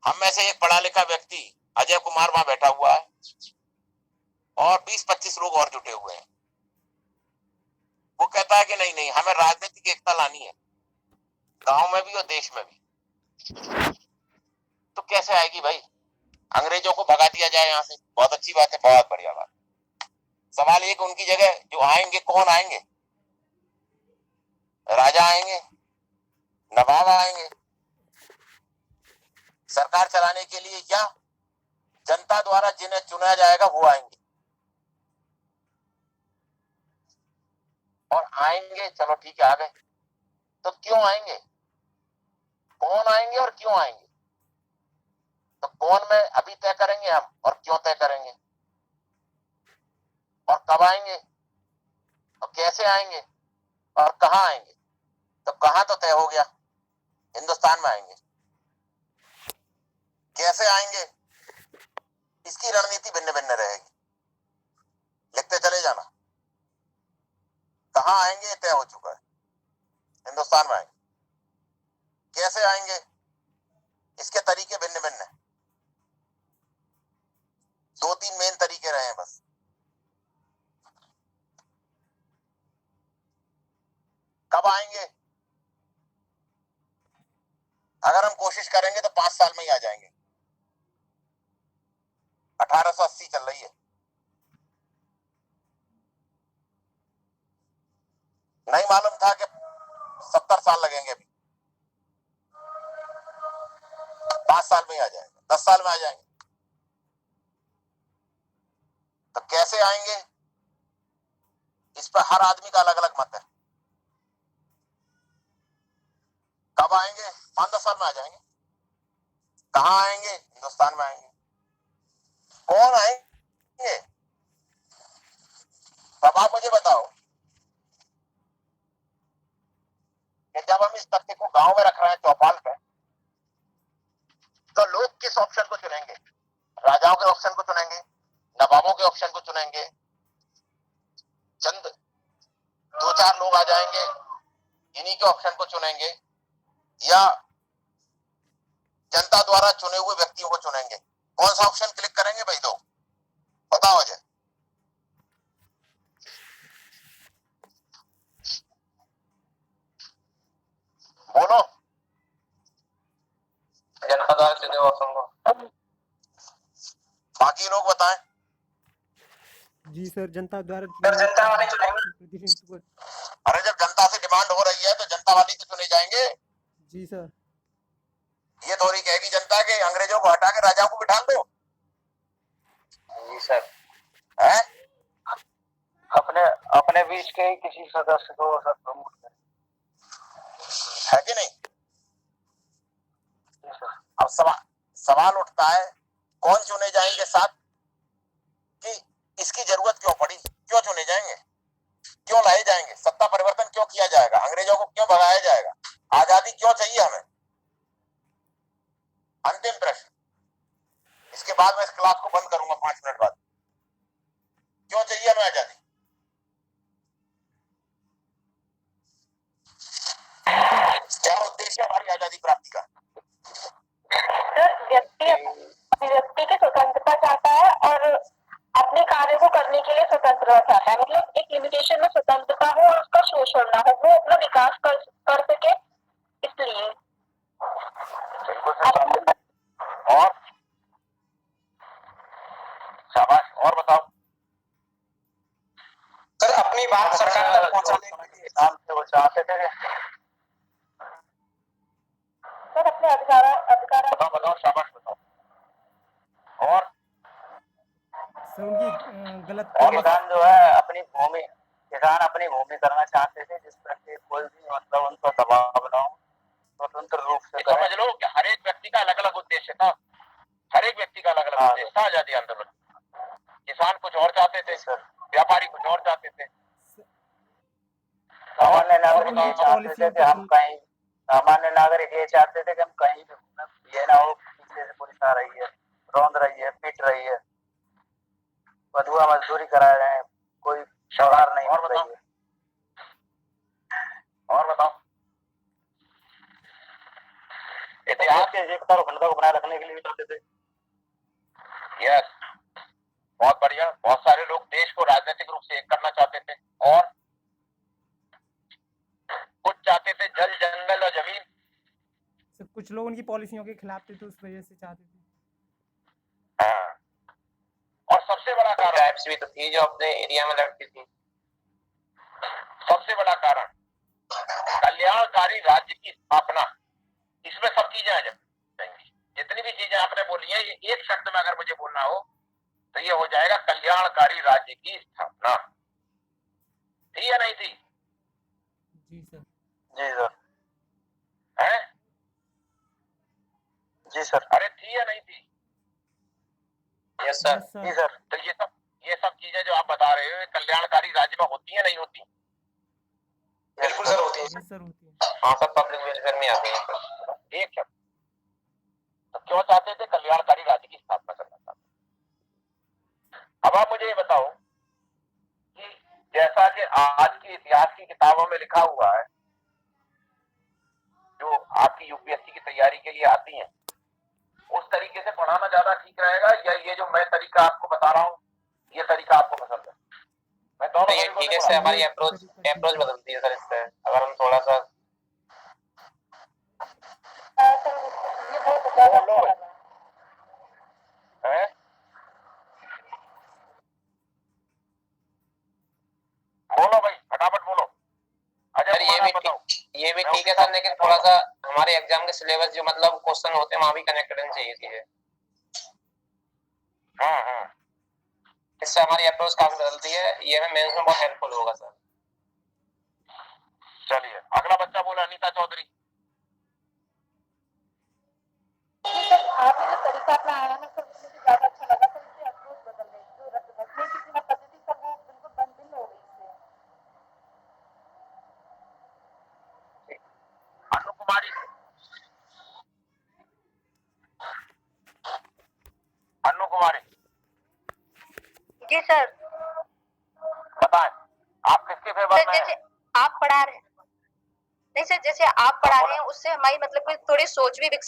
हम में से एक पढ़ा लिखा व्यक्ति अजय कुमार वहां बैठा हुआ है, और 20-25 लोग और जुटे हुए हैं। वो कहता है कि नहीं नहीं, हमें राजनीतिक एकता लानी है, गांव में भी और देश में भी। तो कैसे आएगी भाई? अंग्रेजों को भगा दिया जाए यहाँ से, बहुत अच्छी बात है, बहुत बढ़िया बात। सवाल एक, उनकी जगह जो आएंगे कौन आएंगे? राजा आएंगे, नवाब आएंगे सरकार चलाने के लिए, या जनता द्वारा जिन्हें चुना जाएगा वो आएंगे? और आएंगे, चलो ठीक है आ गए, तो क्यों आएंगे? कौन आएंगे और क्यों आएंगे? तो कौन में अभी तय करेंगे हम, और क्यों तय करेंगे, और कब आएंगे, और कैसे आएंगे, और कहां आएंगे? तो कहां तो तय हो गया, हिंदुस्तान में आएंगे। कैसे आएंगे, इसकी रणनीति भिन्न भिन्न रहेगी, लिखते चले जाना। कहां आएंगे तय हो चुका है, हिंदुस्तान में आएंगे। कैसे आएंगे, इसके तरीके भिन्न भिन्न हैं, 2-3 मेन तरीके रहे हैं बस। कब आएंगे? अगर हम कोशिश करेंगे तो 5 साल में ही आ जाएंगे। 1880 चल रही है, नहीं मालूम था कि 70 साल लगेंगे, अभी 5 साल में ही आ जाएंगे, 10 साल में आ जाएंगे। तो कैसे आएंगे, इस पर हर आदमी का अलग अलग मत है। कब आएंगे? 5-10 साल में आ जाएंगे। कहाँ आएंगे? हिंदुस्तान में आएंगे। कौन आएंगे? तब आप मुझे बताओ कि जब हम इस तथ्य को गांव में रख रहे हैं चौपाल पे, तो लोग किस ऑप्शन को चुनेंगे? राजाओं के ऑप्शन को चुनेंगे, नवाबों के ऑप्शन को चुनेंगे, चंद 2-4 लोग आ जाएंगे इन्हीं के ऑप्शन को चुनेंगे, या जनता द्वारा चुने हुए व्यक्तियों को चुनेंगे? कौन सा ऑप्शन क्लिक करेंगे भाई? दो बताओ मुझे। बोलो। जनता द्वारा चुने हुए ऑप्शन को। बाकी लोग बताएं। जी सर, जनता द्वारा जनता वाले चुनेंगे। अरे जब जनता से डिमांड हो रही है तो जनता वाले तो चुने जाएंगे। जी सर। ये थोड़ी कहेगी जनता के अंग्रेजों को हटा के राजाओं को बिठा दो। जी सर। है अपने अपने बीच के ही किसी सदस्य को सर प्रमोट करें, है कि नहीं? अब सवाल उठता है कौन चुने जाएंगे साथ, कि इसकी जरूरत क्यों पड़ी, क्यों चुने जाएंगे, क्यों लाए जाएंगे, सत्ता परिवर्तन क्यों किया जाएगा, अंग्रेजों को क्यों भगाया जाएगा, आजादी क्यों चाहिए हमें? अंतिम प्रश्न, इसके बाद मैं इस क्लास को बंद करूंगा 5 मिनट बाद। क्यों चाहिए हमें आजादी? क्या उद्देश्य है हमारी आजादी प्राप्ति का? व्यक्ति की स्वतंत्रता चाहता है और अपने कार्य को करने के लिए स्वतंत्रता चाहता है, मतलब एक लिमिटेशन में स्वतंत्रता हो और उसका शोषण ना हो, वो अपना विकास कर सके, इसलिए। और शाबाश, और बताओ। सर अपनी बात सरकार तक पहुंचाने के लिए वो चाहते थे। सर अपने अधिकार बताओ, शाबाश बताओ। और सर उनकी गलत और किसान जो है अपनी भूमि, किसान अपनी भूमि करना चाहते थे जिस पर कि कोई भी मतलब उन पर दबाव न हो, स्वतंत्र रूप से समझ लो कि हर एक व्यक्ति का अलग अलग उद्देश्य था, हर एक व्यक्ति का अलग अलग उद्देश्य था आजादी आंदोलन। किसान कुछ और चाहते थे, व्यापारी कुछ और चाहते थे, सामान्य नागरिक ये चाहते थे कि हम कहीं, सामान्य नागरिक ये चाहते थे कि हम कहीं भी ये ना हो पीछे से पुलिस आ रही है, रौंद रही है, पीट रही है, बधुआ मजदूरी करा रहे हैं, कोई सरकार नहीं हो रही है। और बताओ। इतिहास के एकता और अखंडता को बनाए रखने के लिए भी चाहते थे। यस, बहुत बढ़िया। बहुत सारे लोग देश को राजनीतिक रूप से एक करना चाहते थे, और कुछ चाहते थे जल जंगल और जमीन। सर कुछ लोग उनकी पॉलिसियों के खिलाफ थे तो उस वजह से चाहते थे। हाँ। और सबसे बड़ा कारण ट्राइब्स भी तो थी जो अपने एरिया में लड़ती थी। सबसे बड़ा कारण कल्याणकारी राज्य की स्थापना, इसमें सब चीजें आ जाएंगी। जितनी भी चीजें आपने बोली है, ये एक शब्द में अगर मुझे बोलना हो तो ये हो जाएगा कल्याणकारी राज्य की स्थापना। थी या नहीं थी? जी सर। जी सर। है? जी सर। अरे थी या नहीं थी? Yes sir. जी सर। तो ये सब चीजें जो आप बता रहे हो कल्याणकारी राज्य में होती है नहीं होती? बिल्कुल सर होती है। सर होती है। हाँ सर, पब्लिक वेलफेयर में आती है। एक शब्द, तो क्यों चाहते थे? कल्याणकारी राज्य की स्थापना करना चाहते। अब आप मुझे ये बताओ कि जैसा कि आज की इतिहास की किताबों में लिखा हुआ है, जो आपकी यूपीएससी की तैयारी के लिए आती हैं, उस तरीके से पढ़ाना ज्यादा ठीक रहेगा, या ये जो मैं तरीका आपको बता रहा हूँ ये तरीका आपको पसंद है? मैं दोनों ये ठीक है सर, हमारी अप्रोच बदलती है सर इससे, अगर हम थोड़ा सा है? बोलो भाई, फटाफट बोलो। सर ये भी ठीक है सर, लेकिन थोड़ा सा हमारे एग्जाम के सिलेबस जो मतलब क्वेश्चन होते हैं वहां भी कनेक्टेड चाहिए चीजें। हाँ। इससे हमारी अप्रोच काफी बदलती है, ये हमें मेंस में बहुत हेल्पफुल होगा सर। चलिए अगला बच्चा बोला अनीता चौधरी। सर आपने जो तरीका अपनाया ना सर मुझे ज्यादा अच्छा लगा सर। इससे अप्रोच बदल रही जो रखने की थी ना पद्धति सर वो बिल्कुल बंद हो गई इससे। अनु कुमारी, अनु कुमारी जी सर। बताएं आप किसके फेवर सर में जैसे हैं? आप पढ़ा रहे हैं, नहीं सर जैसे आप पढ़ा रहे हैं उससे हमारी मतलब कोई थोड़ी सोच भी विकसित